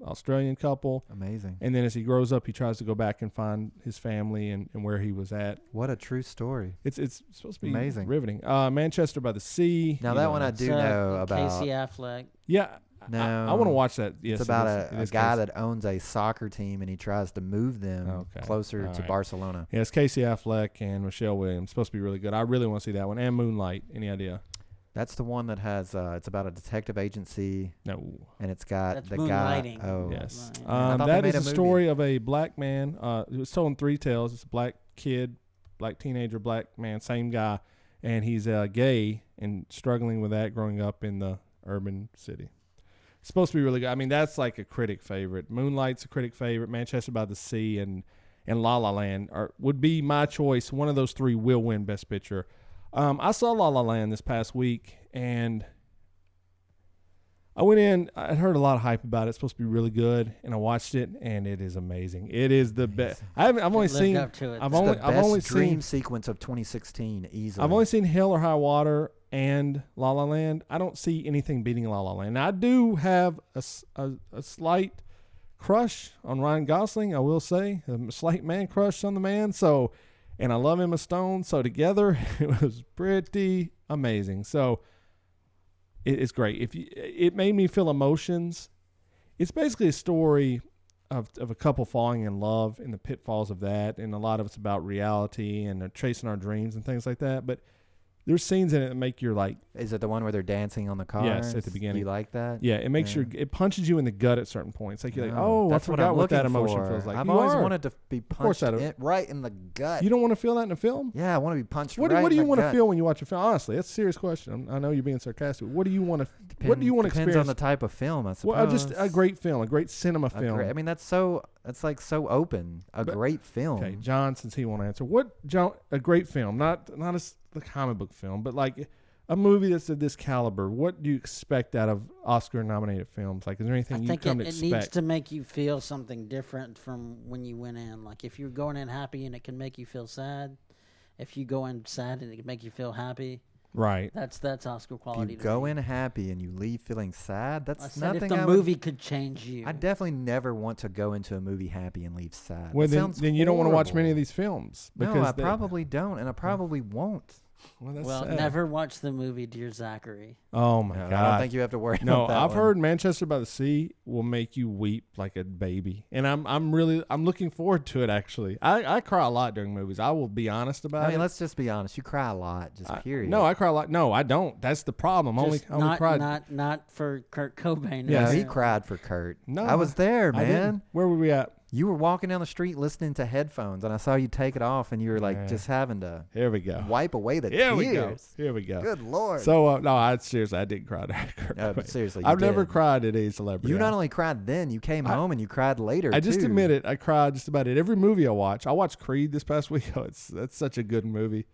Australian couple. Amazing. And then as he grows up, he tries to go back and find his family and where he was at. What a true story. It's supposed to be Amazing. riveting. Manchester by the Sea. Now you that know, one I It's, do know about. Casey Affleck. Yeah. No. I want to watch that. Yes, It's about it a is guy Casey. that owns a soccer team and he tries to move them Okay. closer All to right. Barcelona. Yeah, it's Casey Affleck and Michelle Williams. Supposed to be really good. I really want to see that one. And Moonlight. Any idea? That's the one that has. It's about a detective agency No. and it's got That's the guy. Moonlighting. Oh, Yes. Right. I thought they That made is a a movie. story of a black man. It was told in 3 tales. It's a black kid, black teenager, black man, same guy. And he's gay and struggling with that growing up in the urban city. It's supposed to be really good. I mean, that's like a critic favorite. Moonlight's a critic favorite. Manchester by the Sea and La La Land would be my choice. One of those 3 will win Best Picture. I saw La La Land this past week, and I went in. I heard a lot of hype about it. It's supposed to be really good, and I watched it, and it is amazing. It is the best. I've only Lived seen. up to it. I've It's only the I've best only dream seen. sequence of 2016 easily. I've only seen Hell or High Water and La La Land. I don't see anything beating La La Land. Now, I do have a slight crush on Ryan Gosling. I will say a slight man crush on the man. So, and I love Emma Stone. So together, it was pretty amazing. So. It's great. It made me feel emotions. It's basically a story of a couple falling in love and the pitfalls of that, and a lot of it's about reality and chasing our dreams and things like that. But there's scenes in it that make you like, Is it the one where they're dancing on the cars? Yes, at the beginning. You like that? yeah, it makes Yeah. it punches you in the gut at certain points. Like you're like, Oh, oh, that's I what forgot I'm what that looking emotion for. feels like. I've You always are. wanted to be course punched I do. right in the gut. You don't want to feel that in a film. Yeah, I want to be punched What right do in you the want to gut. feel when you watch a film? Honestly, that's a serious question. I know you're being sarcastic. What do you want to? What do you want to Depends experience? on the type of film, I suppose. Well, just a great film, a great cinema A film. great- I mean, that's like so open. A But- great film. Okay, John, since he won't answer, a great film, not the comic book film, but like a movie that's of this caliber. What do you expect out of Oscar-nominated films? Like, is there anything I you think come to it expect? needs to make you feel something different from when you went in. Like if you're going in happy and it can make you feel sad, if you go in sad and it can make you feel happy, Right. that's Oscar If quality. you to go me. in happy and you leave feeling sad, I that's said nothing. if the I would- movie could change you. I definitely never want to go into a movie happy and leave sad. Well, That sounds then you don't want to watch many of horrible. these films No, because I probably don't, and I probably won't. Well, Well, sad. never watch the movie Dear Zachary. Oh my No, god! I don't think you have to worry No, about that I've one. heard Manchester by the Sea will make you weep like a baby, and I'm looking forward to it. Actually, I cry a lot during movies. I will be honest about I mean, it. let's just be honest. You cry a lot, just period. No, I cry a lot. No, I don't. That's the problem. I Just only cried. not for Kurt Cobain. Yeah, No, That's he it. cried for Kurt. No, I was there, I didn't. man. Where were we at? You were walking down the street listening to headphones, and I saw you take it off, and you were like Yeah. just having to Here we go. wipe away the Here tears. we go. Here we go. Good lord. So no, I seriously, I didn't cry. But seriously, you I've never did. cried at a celebrity. You not only cried then, you came home and you cried later. I just too. admit it. I cried just about it. Every movie I watch. I watched Creed this past week. Oh, that's such a good movie.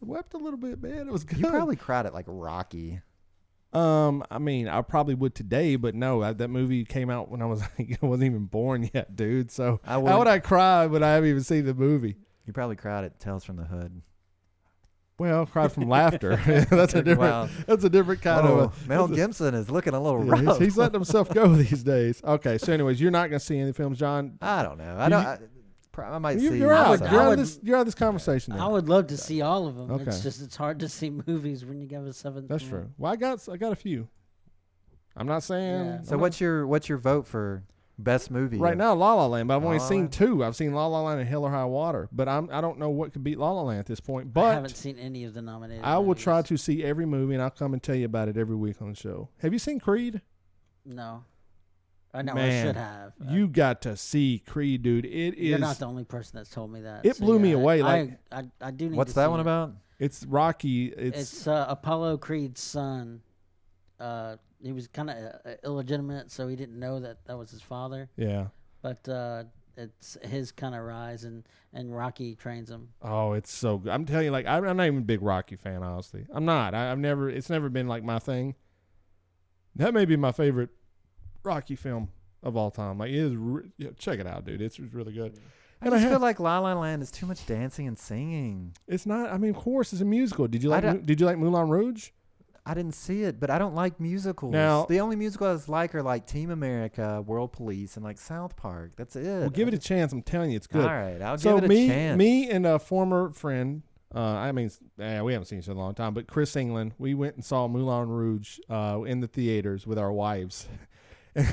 I wept a little bit, man. It was good. You probably cried at like Rocky. I mean, I probably would today, but no, that movie came out when I was I wasn't even born yet, dude. So I how would- would I cry when I haven't even seen the movie? You probably cried at Tales from the Hood. Well, cried from laughter. That's a different. Wow. That's a different kind Oh, of. Mel that's a- Gibson is looking a little Yeah, rough. he's letting himself go these days. Okay, so anyways, you're not gonna see any films, John. I don't know. I You- don't. I might see. You're out. some. You're out I of would- this. You're out of this conversation. Then. I would love to see all of them. Okay. It's hard to see movies when you have a seventh. That's one. true. Well, I got a few. I'm not saying. Yeah. So what's your vote for best movie? Right now, La La Land, but I've only La La seen Land? two. I've seen La La Land and Hell or High Water, but I don't know what could beat La La Land at this point. I But haven't seen any of the nominated. I will movies. try to see every movie, and I'll come and tell you about it every week on the show. Have you seen Creed? No, I know I Man, should have. You got to see Creed, dude. It is. You're not the only person that's told me that. It so blew me yeah, away, like- I do need. What's to that see one it. about? It's Rocky. It's Apollo Creed's son. He was kind of illegitimate, so he didn't know that was his father. yeah. But it's his kind of rise, and Rocky trains him. Oh, it's so good. I'm telling you, like I'm not even a big Rocky fan, honestly. I'm not. I've never. It's never been like my thing. That may be my favorite Rocky film of all time. Like it is. Check it out, dude. It's really good. I And just have- feel like La La Land is too much dancing and singing. It's not. I mean, of course, it's a musical. Did you I like? don't- Did you like Moulin Rouge? I didn't see it, but I don't like musicals. Now- the only musicals I like are like Team America, World Police, and like South Park. That's it. Well, give it a chance. I'm telling you, it's good. All right, I'll So give it a chance. me and a former friend. I mean, we haven't seen each other in a long time, but Chris England, we went and saw Moulin Rouge in the theaters with our wives.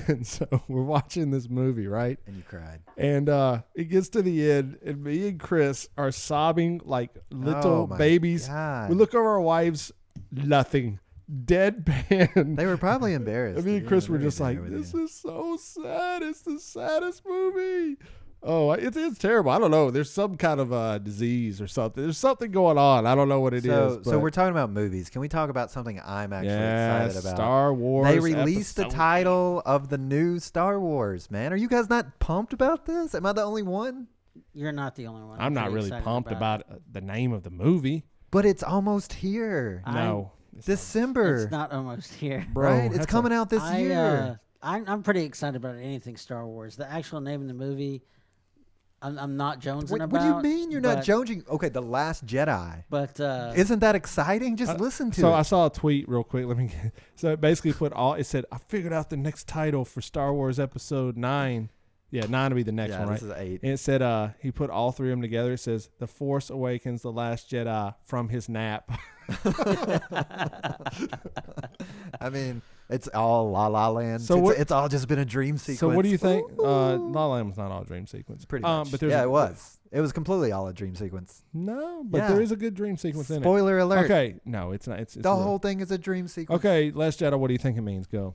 And so we're watching this movie, right? And you cried. And it gets to the end, and me and Chris are sobbing like little Oh, my babies. God. We look over our wives, nothing, deadpan. They were probably embarrassed. And me and to Chris be were in just there like, with this you. is so sad. It's the saddest movie. Oh, it's terrible. I don't know. There's some kind of disease or something. There's something going on. I don't know what it is. So but we're talking about movies. Can we talk about something I'm actually yes, excited about? Star Wars. They released the Episode title of the new Star Wars, man. Are you guys not pumped about this? Am I the only one? You're not the only one. I'm not pretty really excited pumped about about the name of the movie. But it's almost here. No. it's not. December. It's not almost here. Bro, right? It's that's coming out this year. I'm pretty excited about anything Star Wars. The actual name of the movie, I'm not jonesing What about. do you mean you're not but- jonesing? Okay, The Last Jedi. But Isn't that exciting? Just listen to So it. I saw a tweet real quick. So it basically it said, I figured out the next title for Star Wars Episode 9. Yeah, 9 will be the next yeah, one, right? this is 8. And it said he put all three of them together. It says, The Force Awakens The Last Jedi from his nap. I mean, it's all La La Land. So it's, what- it's all just been a dream sequence. So what do you think? Ooh. La La Land was not all a dream sequence. Pretty much. But there's yeah, it was. It was completely all a dream sequence. No, but Yeah. there is a good dream sequence in it. Spoiler alert. Okay, no, it's not. It's The real. whole thing is a dream sequence. Okay, Last Jedi, what do you think it means? Go.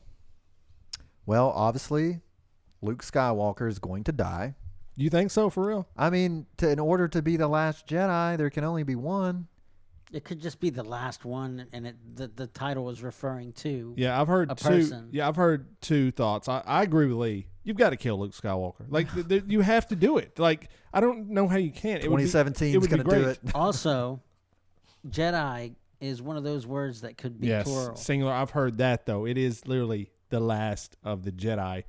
Well, obviously, Luke Skywalker is going to die. You think so, for real? I mean, in order to be the last Jedi, there can only be one. it could just be the last one, and the title is referring to. Yeah, I've heard A two. person. Yeah, I've heard two thoughts. I agree with Lee. You've got to kill Luke Skywalker. Like you have to do it. Like I don't know how you can't. 2017 it is would be going to do great. it. Also, Jedi is one of those words that could be Yes, plural. singular. I've heard that though. It is literally the last of the Jedi.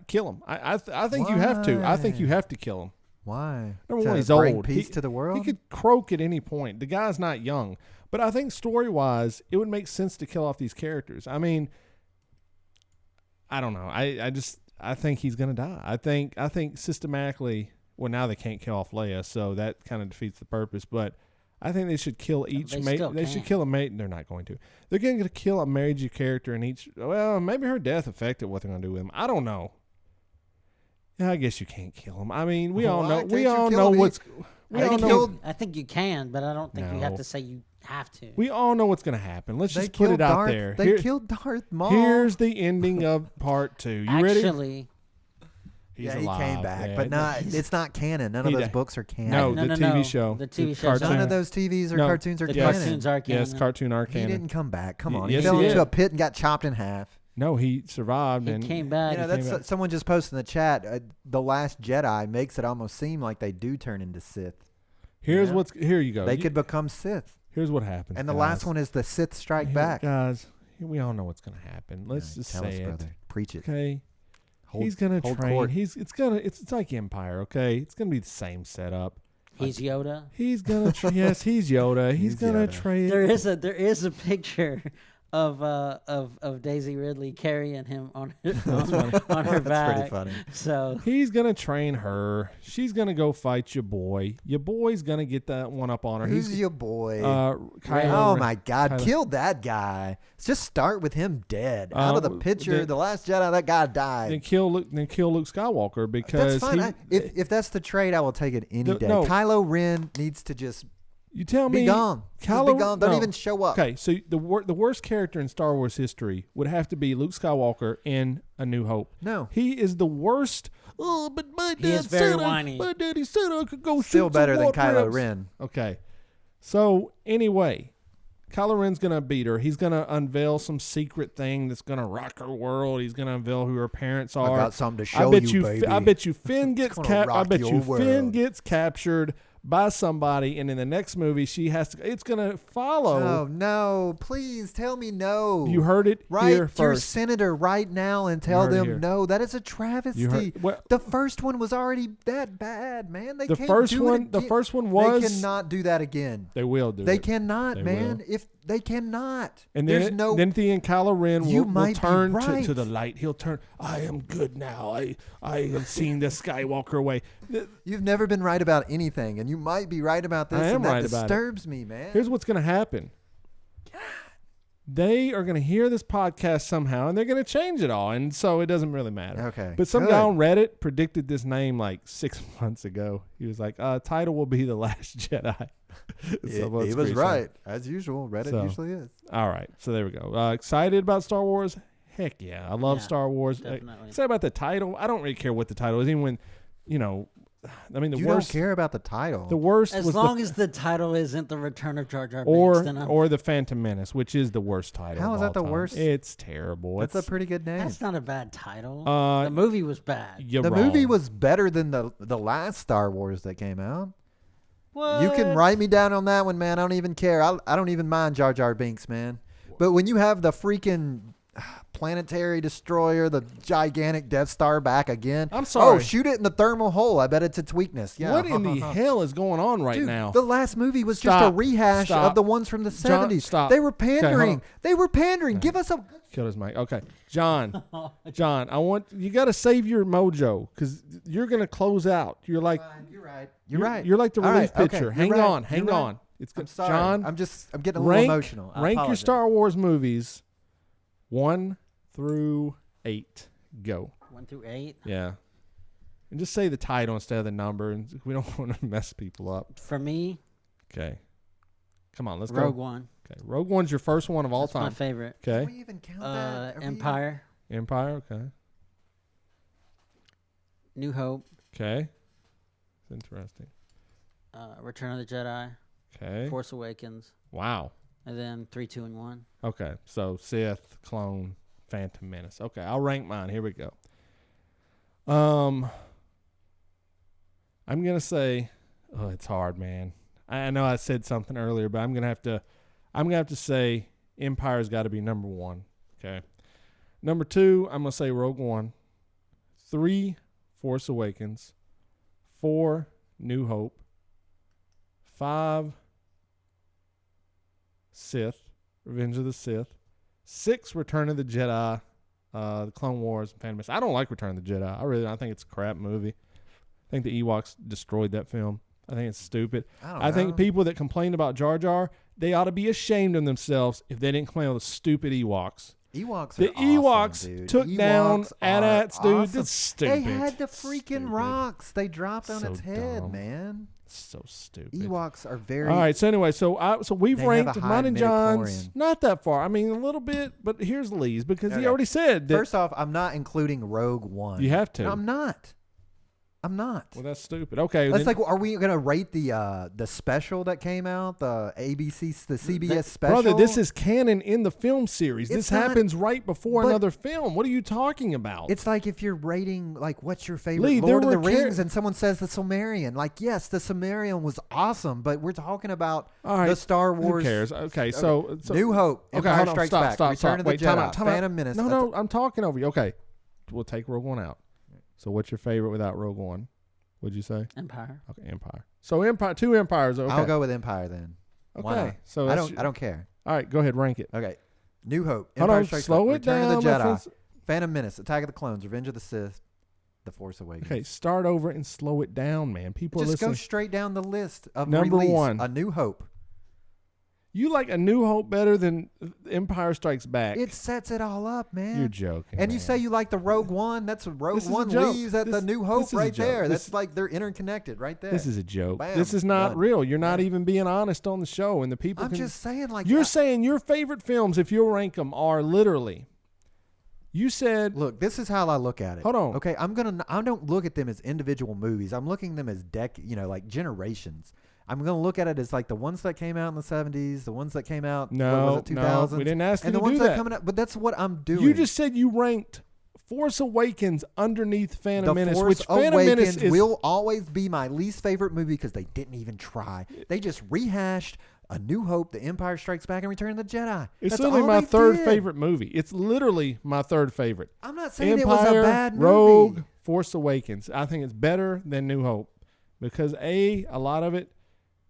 Kill him. I think you have to. I think you Why? have to kill him. Why? Number To one, he's bring old. peace He- to the world? He could croak at any point. The guy's not young. But I think story-wise, it would make sense to kill off these characters. I mean, I don't know. I think he's gonna die. I think systematically. Well, now they can't kill off Leia, so that kind of defeats the purpose. But I think they should kill each They mate. still They should can. kill a mate, and they're not going to. They're going to kill a major character in each. Well, maybe her death affected what they're going to do with him. I don't know. Yeah, I guess you can't kill him. I mean, we all Why know. can't We you all kill know him? what's. I We all think, know. I think you can, but I don't think you have No. to say you have to. We all know what's going to happen. Let's They just put killed it out Darth, there. They Here- killed Darth Maul. Here's the ending of part 2. You ready? Actually, He's yeah, alive. he came back, Yeah, but not. It's not canon. None of He those died. books are canon. No, No, the no, TV no. show. The TV show. cartoon. None of those TVs or No. cartoons are the canon. cartoons are canon. Yes, cartoon are He canon. didn't come back. Come on, Yes, he fell he into did. a pit and got chopped in half. No, he survived He and came back. You know, came back. that's someone just posted in the chat. The Last Jedi makes it almost seem like they do turn into Sith. Here's Yeah. what's here. You go. They You- could become Sith. Here's what happens. And the guys. last one is the Sith Strike Here- Back. guys. We all know what's going to happen. Let's Right, just tell say us, it. brother. Preach it. Okay. Hold- He's gonna hold train. court. It's like Empire. Okay. It's gonna be the same setup. He's Yoda. He's gonna. Yes, he's Yoda. He's He's gonna Yoda. train. There is a picture of Daisy Ridley carrying him on her, on her That's back. pretty funny. So He's gonna train her. She's gonna go fight your boy. Your boy's gonna get that one up on her. Who's your boy? Kylo Oh Ren. my God! Kylo- Kill that guy. Just start with him dead out of the picture. then- The Last Jedi, that guy died. Then kill Luke. Then kill Luke Skywalker because That's fine. he- If that's the trade, I will take it any day. No. Kylo Ren needs to just you tell me be gone. Just Kylo, be gone. Don't no. even show up. Okay, so the worst character in Star Wars history would have to be Luke Skywalker in A New Hope. No. He is the worst. Oh, but my He is dad very said whiny. my daddy said I could go Still shoot better some than Kylo Walkers. Ren. Okay, so anyway, Kylo Ren's gonna beat her. He's gonna unveil some secret thing that's gonna rock her world. He's gonna unveil who her parents I are. got something to I show bet you, baby. I bet you Finn gets gonna I rock bet your you Finn world. gets captured by somebody, and in the next movie, she has to. It's gonna follow. Oh no! Please tell me no. You heard it Write here your first. senator right now and tell heard it them here. no. That is a travesty. You heard well, The first one was already that bad, man. They the can't first do one. it The again. first one was. They cannot do that again. They will do They it. cannot, They man. will. If they cannot, And then, there's no. then at the end, Kylo Ren You will might be turn right. to the light. He'll turn. I am good now. I have seen the Skywalker way. You've never been right about anything, and you might be right about this. I am and that right about it. disturbs me, man. Here's what's going to happen. They are going to hear this podcast somehow, and they're going to change it all, and so it doesn't really matter. Okay, But some good. guy on Reddit predicted this name like 6 months ago. He was like, title will be The Last Jedi. So He it's was pretty right, as usual. Reddit So, usually is. All right, so there we go. Excited about Star Wars? Heck yeah, I love Yeah, Star Wars. definitely. Excited about the title? I don't really care what the title is, even when, I mean, the You worst. don't care about the title. The worst as was long as the title isn't the Return of Jar Jar Binks, or then I'm, or the Phantom Menace, which is the worst title. How of is that all the time. worst? It's terrible. That's a It's, pretty good name. that's not a bad title. Uh, the movie was bad. you're The movie wrong. was better than the last Star Wars that came out. What? You can write me down on that one, man. I don't even care. I don't even mind Jar Jar Binks, man. But when you have the freaking planetary destroyer, the gigantic Death Star back again. I'm sorry. Oh, shoot it in the thermal hole. I bet it's its weakness. Yeah. What in the hell is going on right Dude, now? the last movie was just a Stop. rehash Stop. of the ones from the John, 70s. stop. They were Okay, hold pandering. on. They were pandering. Give us a Killed his mic. Okay, John, I want you got to save your mojo because you're gonna close out. You're like You're right. You're right. You're like the All relief right, okay, pitcher. you're Hang right, on, you're hang right. on. It's I'm good. sorry. John, I'm getting a little emotional. I Rank your apologize. Star Wars movies 1 through 8. Go. 1 through 8. Yeah. And just say the title instead of the number, and we don't want to mess people up. For me, Okay. Come on, let's Rogue go. One. Okay. Rogue One's your first one of all That's my time. favorite. Okay. Can we even count that? Are we- Empire, Empire. Okay. New Hope, Okay. It's interesting. Return of the Jedi, Okay. Force Awakens, Wow. and then 3, 2, and 1. Okay, so Sith, Clone, Phantom Menace. Okay, I'll rank mine. Here we go. I'm gonna say, oh, it's hard, man. I know I said something earlier, but I'm gonna have to say Empire's got to be number 1. Okay, number 2, I'm gonna say Rogue One. 3, Force Awakens. 4, New Hope. 5, Sith, Revenge of the Sith. 6, Return of the Jedi, the Clone Wars, and Phantom Menace. I don't like Return of the Jedi. I think it's a crap movie. I think the Ewoks destroyed that film. I think it's stupid. I think know. people that complain about Jar Jar, they ought to be ashamed of themselves if they didn't complain about the stupid Ewoks. Ewoks The are awesome, Ewoks dude. took down Ewoks AT-ATs, are dude. awesome. That's stupid. They had the freaking Stupid. rocks. They dropped on So its head, dumb. man. So stupid. Ewoks are very. All right. So anyway, so we've They have ranked a high mine and John's midichlorian. not that far. I mean, a little bit, but here's Lee's because he Okay. already said that. First off, I'm not including Rogue One. You have to. No, I'm not. Well, that's stupid. Okay. That's then- like, are we gonna rate the special that came out, the ABC, the CBS special? brother, this is canon in the film series. It's This not- happens right before but- another film. What are you talking about? It's like if you're rating, like, what's your favorite Lee, Lord of there the were Rings, and someone says the Sumerian. Like, yes, the Sumerian was awesome, but we're talking about All right. the Star Wars. Who cares? Okay. So New Hope, Okay, Empire hold on. Strikes Stop. Back, Stop. Return Stop. of the Wait. Jedi, Time out. Phantom Menace. No. I'm talking over you. Okay. We'll take Rogue One out. So what's your favorite without Rogue One? What'd you say? Empire. Okay, Empire. So Empire, 2 Empires. Okay. I'll go with Empire then. Why Okay. not? So I that's don't care. All right, go ahead, rank it. Okay, New Hope, Hold Empire on, Strikes slow Back, it Return down. of the my Jedi, friends. Phantom Menace, Attack of the Clones, Revenge of the Sith, The Force Awakens. Okay, start over and slow it down, man. People are Just listening. go straight down the list of Number release. 1. A New Hope. You like A New Hope better than Empire Strikes Back? It sets it all up, man. You're joking. And you man. say you like the Rogue One. That's Rogue This is a One joke. leaves at the This- New this Hope is a right joke. there. This- That's like they're interconnected right there. This is a joke. Bam, This is not done. real. You're not Yeah. even being honest on the show, and the people. I'm can, just saying, like You're saying your favorite films, if you rank them, are literally. You said. Look, this is how I look at it. Hold on. Okay, I don't look at them as individual movies. I'm looking at them as like generations. I'm gonna look at it as like the ones that came out in the 70s, the ones that came out No, what was it, 2000s, no, we didn't ask you and the to ones do that that. coming out. But that's what I'm doing. You just said you ranked Force Awakens underneath Phantom The Menace, Force which Phantom Menace Awakens is. will always be my least favorite movie because they didn't even try. They just rehashed A New Hope, The Empire Strikes Back, and Return of the Jedi. It's That's literally all my they third did. favorite movie. It's literally my third favorite. I'm not saying Empire, it was a bad movie. Rogue, Force Awakens. I think it's better than New Hope because a lot of it,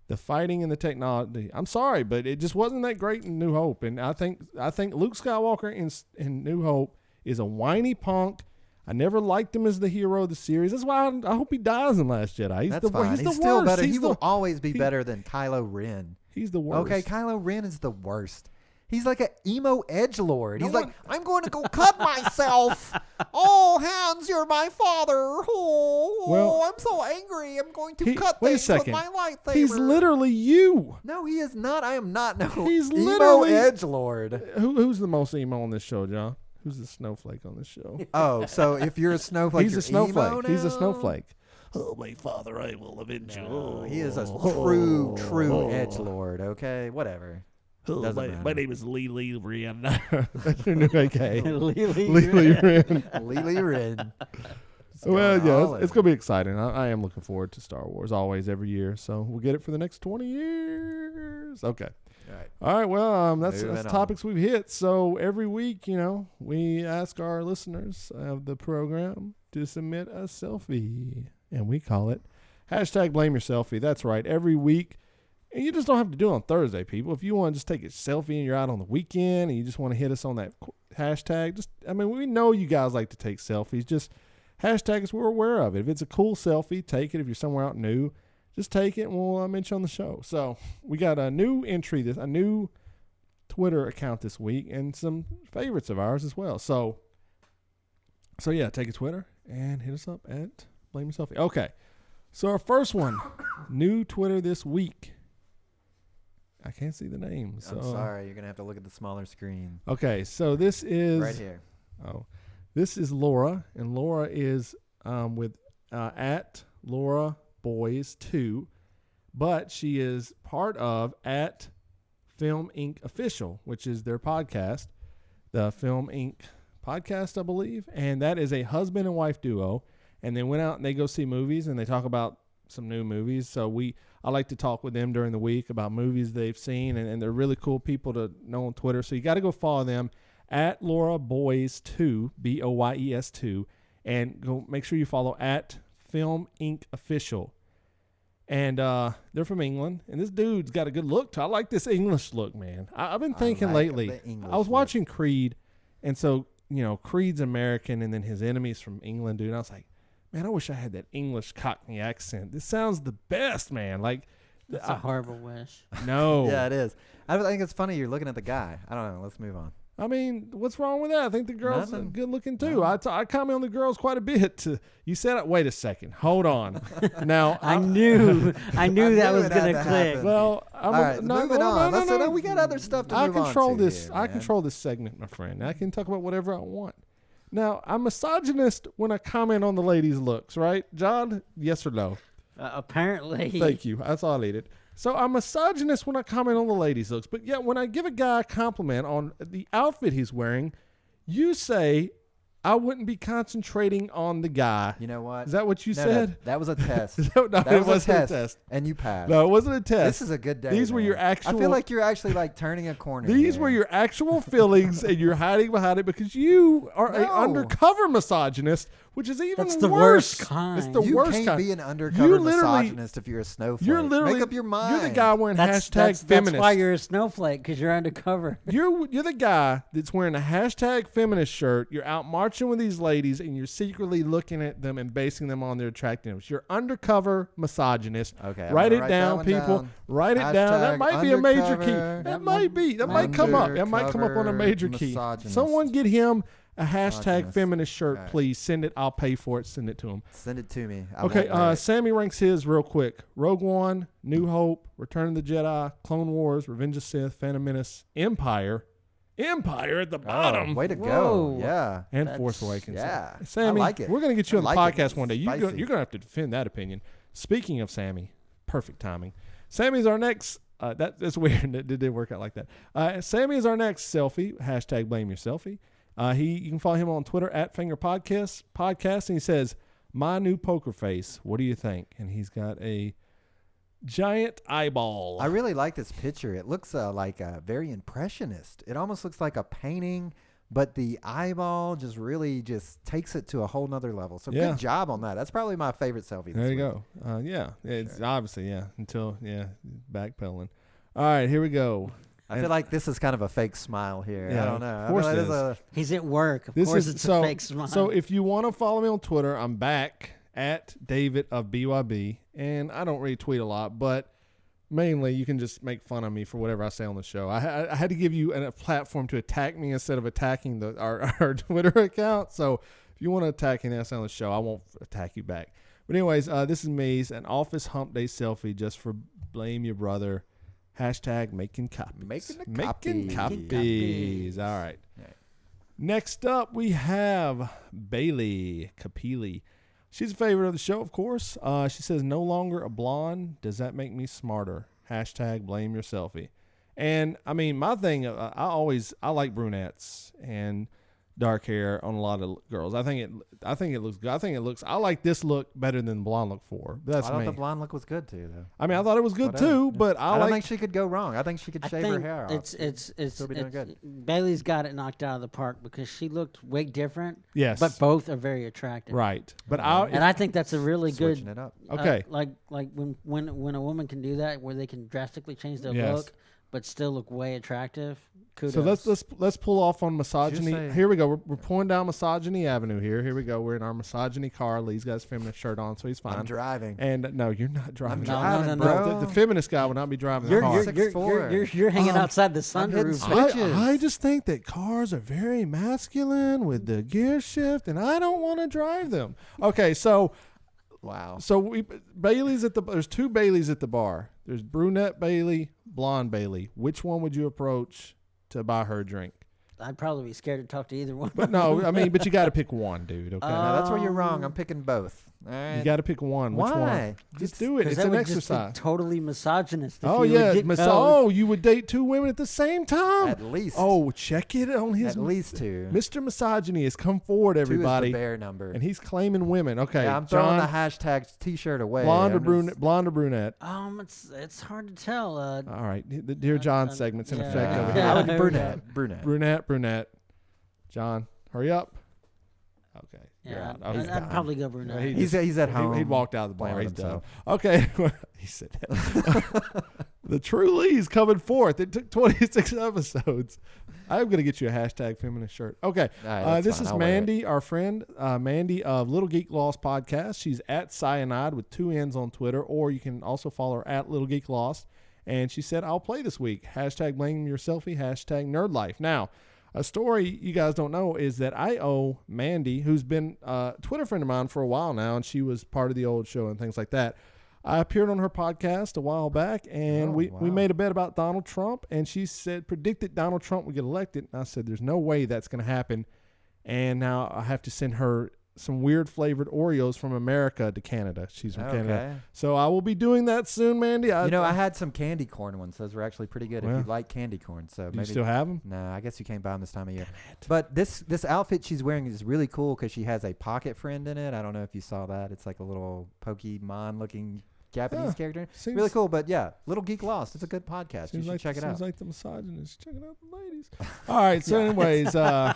the fighting and the technology. I'm sorry, but it just wasn't that great in New Hope. And I think Luke Skywalker in New Hope is a whiny punk. I never liked him as the hero of the series. That's why I hope he dies in Last Jedi. He's That's the fine. He's the still worst. better. He's He the, will always be he- better than Kylo Ren. He's the worst. Okay, Kylo Ren is the worst. He's like an emo edgelord. No He's one- like, I'm going to go cut myself. Oh, Hans, you're my father. Oh, Well, I'm so angry. I'm going to cut wait a things second. with my lightsaber. He's literally you. No, he is not. I am not. No, He's emo literally- edgelord. Who's the most emo on this show, John? Who's the snowflake on this show? Oh, so if you're a snowflake, He's you're a snowflake. emo He's a now? snowflake. Oh, my father, I will avenge you. No, he is a true edgelord. Okay, whatever. Oh, Doesn't my matter. name is Lee Ren. That's your new AK. Lily Lee Ren. Lily Ren. Well, Going yeah, all it's in. going to be exciting. I am looking forward to Star Wars always, every year. So we'll get it for the next 20 years. Okay. All right. All right. Well, that's Moving on. topics we've hit. So every week, we ask our listeners of the program to submit a selfie, and we call it #BlameYourSelfie. That's right. Every week. And you just don't have to do it on Thursday, people. If you want to just take a selfie and you're out on the weekend and you just want to hit us on that hashtag, we know you guys like to take selfies. Just hashtag us. We're aware of it. If it's a cool selfie, take it. If you're somewhere out new, just take it and we'll mention on the show. So we got a new entry, a new Twitter account this week and some favorites of ours as well. So yeah, take a Twitter and hit us up at Blame Yourselfie. Okay. So our first one, new Twitter this week. I can't see the name. So, I'm sorry. You're going to have to look at the smaller screen. Okay, so this is Right here. Oh, this is Laura, and Laura is with at Laura Boys 2, but she is part of at Film Inc. Official, which is their podcast, the Film Inc. podcast, I believe, and that is a husband and wife duo, and they went out and they go see movies and they talk about some new movies. So I like to talk with them during the week about movies they've seen, and they're really cool people to know on Twitter. So you got to go follow them at Laura Boys 2, BOYES 2, and go make sure you follow at Film Inc. Official. And they're from England, and this dude's got a good look. I like this English look, man. I've been thinking like lately. the English I was look. watching Creed, and so Creed's American, and then his enemy's from England, dude. And I was like, man, I wish I had that English Cockney accent. This sounds the best, man. Like, That's a horrible wish. no. Yeah, it is. I think it's funny you're looking at the guy. I don't know. Let's move on. I mean, what's wrong with that? I think the girls are Nothing. good looking too. I comment on the girls quite a bit. You said it. Wait a second. Hold on. Now I knew that was it had going to to click. happen. Well, All right, moving on. We got other stuff to I move on control to this. here, I man. control this segment, my friend. I can talk about whatever I want. Now, I'm misogynist when I comment on the ladies' looks, right, John? Yes or no? Apparently. Thank you. That's all I needed. So I'm misogynist when I comment on the ladies' looks, but yet when I give a guy a compliment on the outfit he's wearing, you say I wouldn't be concentrating on the guy. You know what? Is that what you No, said? that was a test. No, that it was wasn't a test, and you passed. No, it wasn't a test. This is a good day. These were man. your actual. I feel like you're actually like turning a corner. These here. were your actual feelings, and you're hiding behind it because you are an No. undercover misogynist, which is even That's the worse. worst kind. It's the You worst can't kind. be an undercover literally- misogynist if you're a snowflake. You're literally Make up your mind. You're the guy wearing That's feminist. that's why you're a snowflake, because you're undercover. You're the guy that's wearing a feminist shirt. You're out marching with these ladies, and you're secretly looking at them and basing them on their attractiveness. You're undercover misogynist. Okay, I'm write gonna it write down, that one people. down. Write it down. That Hashtag might be a major key. undercover. That might be. That might come up. That might come up on a major key. Misogynist. Someone get him a hashtag Misogynist. feminist shirt, All right. please. Send it. I'll pay for it. Send it to him. Send it to me. I Okay, won't wear it. Sammy ranks his real quick. Rogue One, New Hope, Return of the Jedi, Clone Wars, Revenge of Sith, Phantom Menace, Empire at the bottom, Way to go. Whoa. Yeah. and That's- Force Awakens. Yeah. Sammy, I like it. we're going to get you I on the like it. podcast one day. You're Spicy. going to have to defend that opinion. Speaking of Sammy, perfect timing. Sammy's our next. That's weird. It didn't work out like that. Sammy is our next selfie. Hashtag blame your selfie. You can follow him on Twitter at Finger Podcast, and he says, "My new poker face. What do you think?" And he's got a giant eyeball. I really like this picture. It looks like very impressionist. It almost looks like a painting, but the eyeball just really just takes it to a whole nother level. So Yeah. good job on that. That's probably my favorite selfie. There this you week. go. Yeah, it's obviously until backpedaling. All right, here we go. I feel like this is kind of a fake smile here. Yeah, I don't know. of I course feel it like is. this is He's at work. Of This course, is it's so. a fake smile. So if you want to follow me on Twitter, I'm back at David of BYB, and I don't really tweet a lot, but mainly you can just make fun of me for whatever I say on the show. I had to give you a platform to attack me instead of attacking our Twitter account. So if you want to attack anything else on the show, I won't attack you back. But anyways, this is me, an office hump day selfie just for blame your brother. Hashtag making copies. Making Making copies. copies. All right. Right. Next up, we have Bailey Capili. She's a favorite of the show, of course. She says, "No longer a blonde. Does that make me smarter?" Hashtag blame your selfie. And I mean, my thing, I like brunettes and dark hair on a lot of girls. I think it looks good. I like this look better than the blonde look for. That's I thought me. the blonde look was good too, though. I mean, I thought it was good Whatever. too, but I don't think she could go wrong. I think she could I shave her think hair off. it's Still be doing good. Bailey's got it knocked out of the park because she looked way different. Yes. But both are very attractive. Right. But And I think that's a really good. Switching it up. Okay. Like when a woman can do that, where they can drastically change their Yes. look, but still look way attractive. Kudos. So let's pull off on misogyny. say- Here we go. We're pulling down misogyny avenue here. Here we go. We're in our misogyny car. Lee's got his feminist shirt on, so he's fine. I'm driving. And no, you're not driving. No, driving, no, bro. The feminist guy would not be driving You're the car. you're, you're, 6'4". you're hanging Um, outside the I'm hitting sunroof. switches. I just think that cars are very masculine with the gear shift, and I don't want to drive them. Okay, so Wow. Bailey's at there's two Baileys at the bar. There's brunette Bailey, blonde Bailey. Which one would you approach to buy her a drink? I'd probably be scared to talk to either one. But no, I mean, but you got to pick one, dude. Okay, No, that's where you're wrong. I'm picking both. All right. you got to pick one. Which one? Why? Just do it. 'Cause It's that an would just be exercise. totally misogynist. If Oh you would yeah, get you would date two women at the same time. At least. Oh, check it on his. At least two. Mr. Misogyny has come forward, Two is the everybody, bare number. and he's claiming women. Okay, Yeah, I'm throwing John, the hashtag T-shirt away. blonde or I'm just- brunette? Blonde or brunette? It's hard to tell. All right, the Dear John segment's in yeah. effect over I here. would be brunette. Brunette. Brunette. John, hurry up. Okay, you're Yeah, out. Oh, he's I'd done. probably go brunette. He He's at home. He'd walked out of the playing bar. with He's done. himself. Okay, he said that. The True Lee's coming forth. It took 26 episodes. I'm going to get you a hashtag feminist shirt. Okay. All right, that's This fine. is I'll wear it. Mandy, our friend, Mandy of Little Geek Lost Podcast. She's at Cyanide with 2 N's on Twitter, or you can also follow her at Little Geek Lost. And she said, I'll play this week. Hashtag blame your selfie, hashtag nerd life. Now, a story you guys don't know is that I owe Mandy, who's been a Twitter friend of mine for a while now, and she was part of the old show and things like that. I appeared on her podcast a while back, and we made a bet about Donald Trump, and she said, predicted Donald Trump would get elected. And I said, there's no way that's going to happen. And now I have to send her some weird flavored Oreos from America to Canada. She's from Canada. So I will be doing that soon, Mandy. I had some candy corn ones. Those were actually pretty good if Well, you like candy corn. So do maybe you still have them? No, I guess you can't buy them this time of year. But this outfit she's wearing is really cool because she has a pocket friend in it. I don't know if you saw that. It's like a little Pokemon looking Japanese character. Really cool. But yeah, Little Geek Lost. It's a good podcast. You should check it out. Seems like the misogynist checking out the ladies. All right. So anyways, so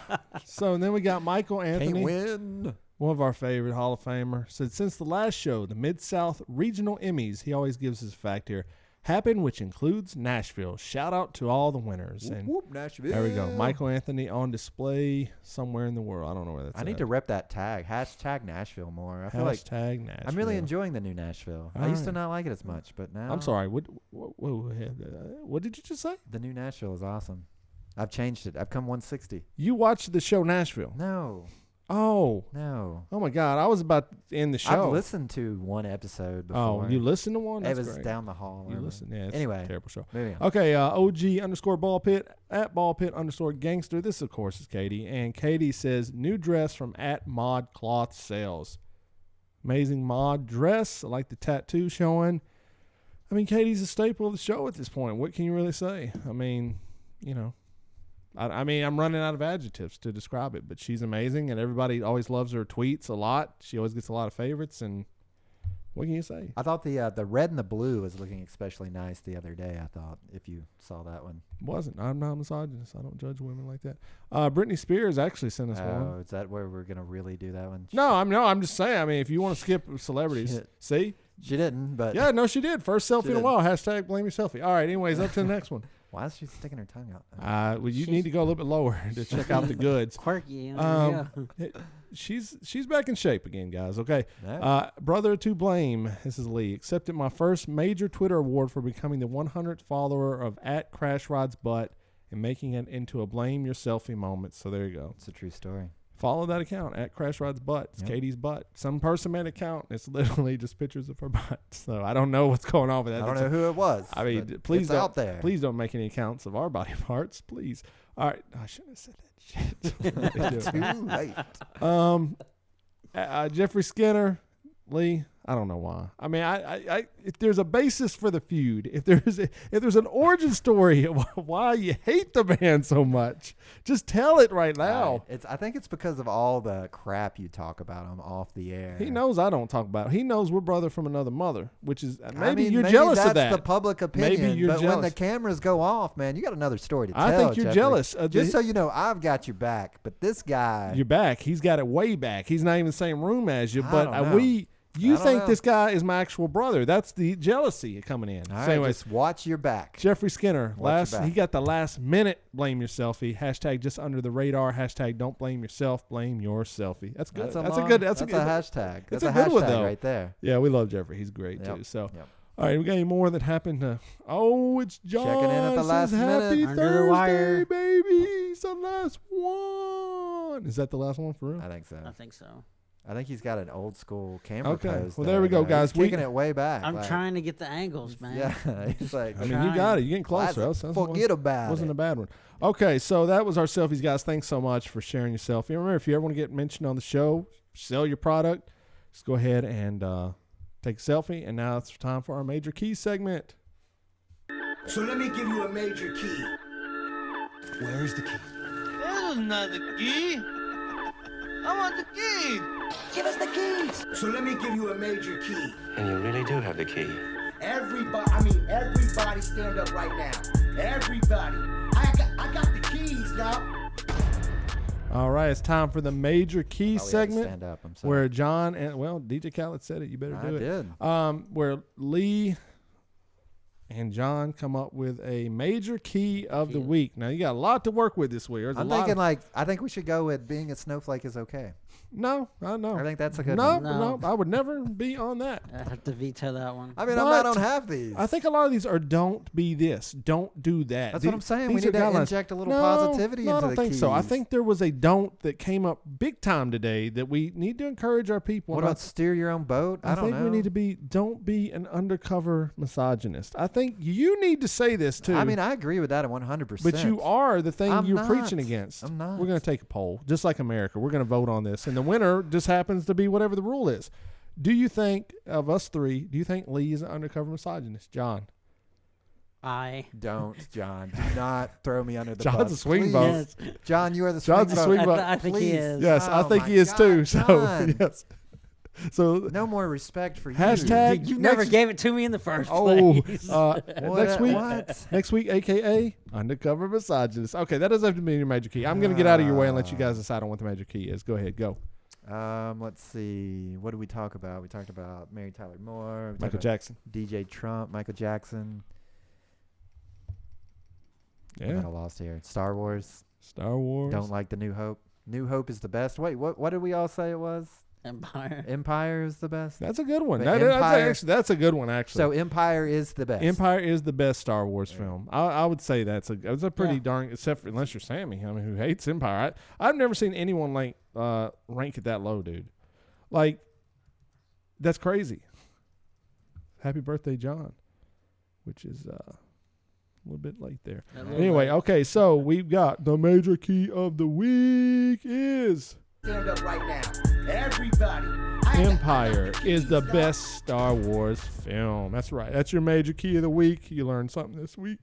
then we got Michael Anthony. Can't win. One of our favorite Hall of Famer said, since the last show, the Mid-South Regional Emmys, he always gives his fact here, happened, which includes Nashville. Shout out to all the winners. Whoop, And whoop, Nashville. there we go. Michael Anthony on display somewhere in the world. I don't know where that's I need at. to rep that tag. Hashtag Nashville more. I feel like Hashtag Nashville. I'm really enjoying the new Nashville. I All used to right. not like it as much, but now I'm sorry. What did you just say? the new Nashville is awesome. I've changed it. I've come 160. You watched the show Nashville. No. Oh my God! I was about to end the show. I've listened to one episode before. Oh, you listened to one? It That's was great. down the hall. You listened? Yeah. It's Anyway, a terrible show. moving on. Okay, OG_ballpit at ballpit_gangster. This, of course, is Katie. And Katie says, new dress from at Mod Cloth Sales. Amazing mod dress. I like the tattoo showing. I mean, Katie's a staple of the show at this point. What can you really say? I mean, you know. I mean, I'm running out of adjectives to describe it, but she's amazing, and everybody always loves her tweets a lot. She always gets a lot of favorites, and what can you say? I thought the red and the blue was looking especially nice the other day. I thought, if you saw that one. Wasn't. I'm not a misogynist. I don't judge women like that. Britney Spears actually sent us one. Oh, is that where we're gonna really do that one? No, I'm just saying. I mean, if you want to skip celebrities, see? She didn't, but Yeah, no, she did. First selfie She in a did. while. Hashtag blame your selfie. All right, anyways, up to the next one. why is she sticking her tongue out? Well, you need to go a little bit lower to check out the goods. Quirky. She's back in shape again, guys. Okay. No. Brother to blame. This is Lee. Accepted my first major Twitter award for becoming the 100th follower of at Crash Rod's Butt and making it into a blame your selfie moment. So there you go. It's a true story. Follow that account at Crash Rod's Butt. It's Yep. Katie's butt. Some person made an account. It's literally just pictures of her butt. So I don't know what's going on with that. I don't know who it was. I mean, but please it's don't, out there. Please don't make any accounts of our body parts, please. All right, I shouldn't have said that shit. Too late. Jeffrey Skinner, Lee. I don't know why. I mean, I if there's a basis for the feud, if there's an origin story of why you hate the man so much, just tell it right now. I think it's because of all the crap you talk about him off the air. He knows I don't talk about it. He knows we're brother from another mother, which is maybe I mean, you're maybe jealous that's of that. the public opinion. Maybe you're but when the jealous. cameras go off, man, you got another story to tell. I think you're Jeffrey. jealous. Just so you know, I've got your back, but this guy, You're back. He's got it way back. He's not even in the same room as you. I But don't know. you I don't think know. this guy is my actual brother. That's the jealousy coming in. all So right, anyways, just watch your back. Jeffrey Skinner, Watch your back. he got the last minute blame your selfie. Hashtag just under the radar. Hashtag don't blame yourself. Blame your selfie. That's good. That's a long- That's a good hashtag. That's That's a a good one, hashtag though. right there. Yeah, we love Jeffrey. He's great Yep, too. So, yep. all right, we got any more that happened? It's John. Checking in at the last says, Happy minute. Under the Thursday, wire. baby. It's the last one. Is that the last one for real? I think so. I think so. I think he's got an old school camera Okay, pose. well, there we go, though. guys. He's kicking it way back. I'm like, trying to get the angles, man. Yeah, he's like, I mean, you got it. You're getting closer. classic. That's Forget about wasn't it. a bad one. Okay, so that was our selfies, guys. Thanks so much for sharing your selfie. Remember, if you ever want to get mentioned on the show, sell your product, just go ahead and take a selfie. And now it's time for our major key segment. So let me give you a major key. Where is the key? That is not the key. I want the key. Give us the keys. So let me give you a major key. And you really do have the key. Everybody stand up right now. Everybody. I got the keys now. All right, it's time for the major key Oh, we had to segment stand up. I'm sorry. where John and DJ Khaled said it. You better do I it. did. Where Lee and John come up with a major key of the week. Now, you got a lot to work with this week. I'm thinking I think we should go with being a snowflake is okay. No, I know. I think that's a good one. No, I would never be on that. I have to veto that one. I mean, I'm not on half these. I think a lot of these are don't be this, don't do that. That's what I'm saying. We need to inject a little positivity into the I don't think keys. so. I think there was a don't that came up big time today that we need to encourage our people. What about steer your own boat? I don't know. I think we need to don't be an undercover misogynist. I think you need to say this too. I mean, I agree with that 100%. But you are the thing you're preaching against. I'm not. We're going to take a poll, just like America. We're going to vote on this. And the winner just happens to be whatever the rule is. Do you think, of us three, do you think Lee is an undercover misogynist? John? I don't, John. Do not throw me under the John's bus. a swing vote. Yes. John, you are the swing John's vote. a swing vote. I think he is. Yes, I think he is too. So, yes. So no more respect for you. Hashtag you never gave it to me in the first place. Next week, AKA undercover misogynist. Okay, that doesn't have to be your major key. I'm going to get out of your way and let you guys decide on what the major key is. Go ahead, go. Let's see. What did we talk about? We talked about Mary Tyler Moore, Michael Jackson, DJ Trump, Michael Jackson. Yeah, I'm kind of lost here. Star Wars. Don't like the New Hope. New Hope is the best. Wait, what did we all say it was? Empire is the best. That's a good one. That's a good one, actually. So Empire is the best. Empire is the best Star Wars film. I would say that's a pretty darn, except for unless you're Sammy, I mean, who hates Empire. I've never seen anyone rank it that low, dude. Like, that's crazy. Happy birthday, John, which is a little bit late there. Anyway, okay, so we've got the major key of the week is... Stand up right now. Everybody. Empire is the best Star Wars film. That's right. That's your major key of the week. You learned something this week.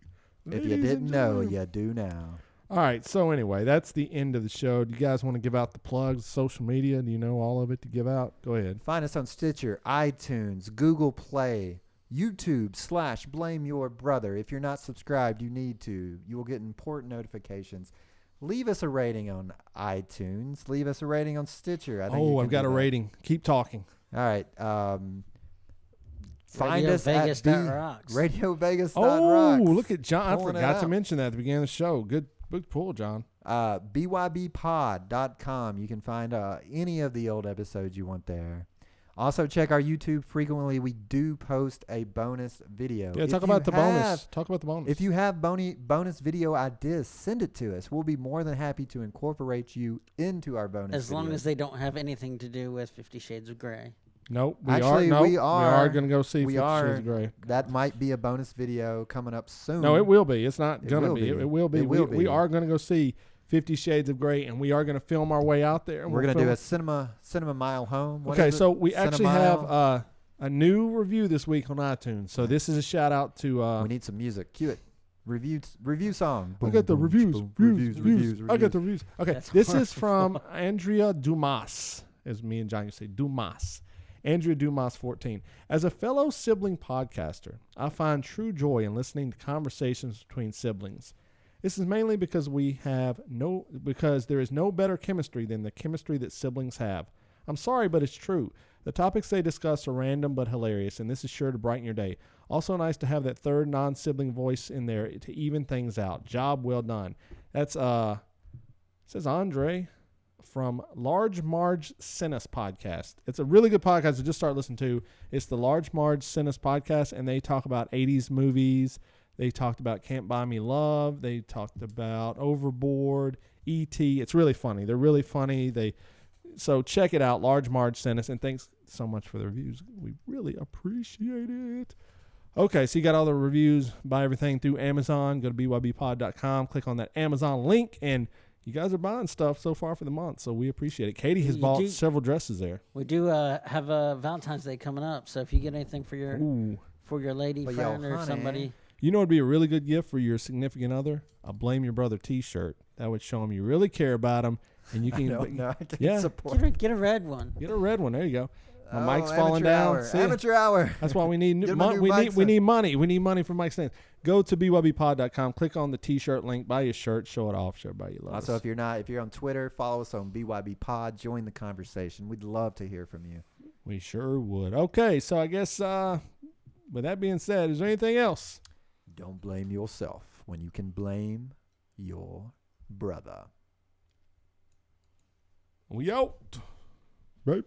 If you didn't know, you do now. All right. So anyway, that's the end of the show. Do you guys want to give out the plugs, social media? Do you know all of it to give out? Go ahead. Find us on Stitcher, iTunes, Google Play, YouTube /Blame Your Brother. If you're not subscribed, you need to. You will get important notifications. Leave us a rating on iTunes. Leave us a rating on Stitcher. I've got a rating. Keep talking. All right. Find us at RadioVegas.rocks. Oh, look at John. I forgot to mention that at the beginning of the show. Good pull, John. BYBpod.com. You can find any of the old episodes you want there. Also, check our YouTube frequently. We do post a bonus video. Yeah, talk about the bonus. If you have bonus video ideas, send it to us. We'll be more than happy to incorporate you into our bonus as long as they don't have anything to do with 50 Shades of Grey. Nope. We are going to go see 50 Shades of Grey. That might be a bonus video coming up soon. No, it will be. It's not going to be. It will be. We are going to go see 50 Shades of Grey, and we are going to film our way out there. And we're going to do a cinema mile home. Okay, so we actually have a new review this week on iTunes. So this is a shout out to. We need some music. Cue it. Review song. I got the reviews. I got the reviews. Okay, this is from Andrea Dumas, as me and John used to say, Dumas. Andrea Dumas 14. As a fellow sibling podcaster, I find true joy in listening to conversations between siblings. This is mainly because there is no better chemistry than the chemistry that siblings have. I'm sorry, but it's true. The topics they discuss are random but hilarious, and this is sure to brighten your day. Also nice to have that third non-sibling voice in there to even things out. Job well done. That's says Andre from Large Marge Sinus podcast. It's a really good podcast to just start listening to. It's the Large Marge Sinus podcast, and they talk about 80s movies. They talked about Can't Buy Me Love. They talked about Overboard, E.T. It's really funny. They're really funny. So check it out. Large Marge sent us, and thanks so much for the reviews. We really appreciate it. Okay, so you got all the reviews. Buy everything through Amazon. Go to bybpod.com. Click on that Amazon link, and you guys are buying stuff so far for the month, so we appreciate it. Katie has bought several dresses there. We do have a Valentine's Day coming up, so if you get anything for your lady friend or somebody... You know what would be a really good gift for your significant other? A Blame Your Brother T-shirt. That would show them you really care about them, and you can. I can support. Get a red one. Get a red one. There you go. My mic's falling down. Amateur hour. That's why we need we need money. We need money from Mike Stands. Go to bybpod.com. Click on the T-shirt link. Buy your shirt. Show it off. Show everybody you love us. Also, if you're on Twitter, follow us on BYBpod. Join the conversation. We'd love to hear from you. We sure would. Okay, so I guess with that being said, is there anything else? Don't blame yourself when you can blame your brother. We out. Babe.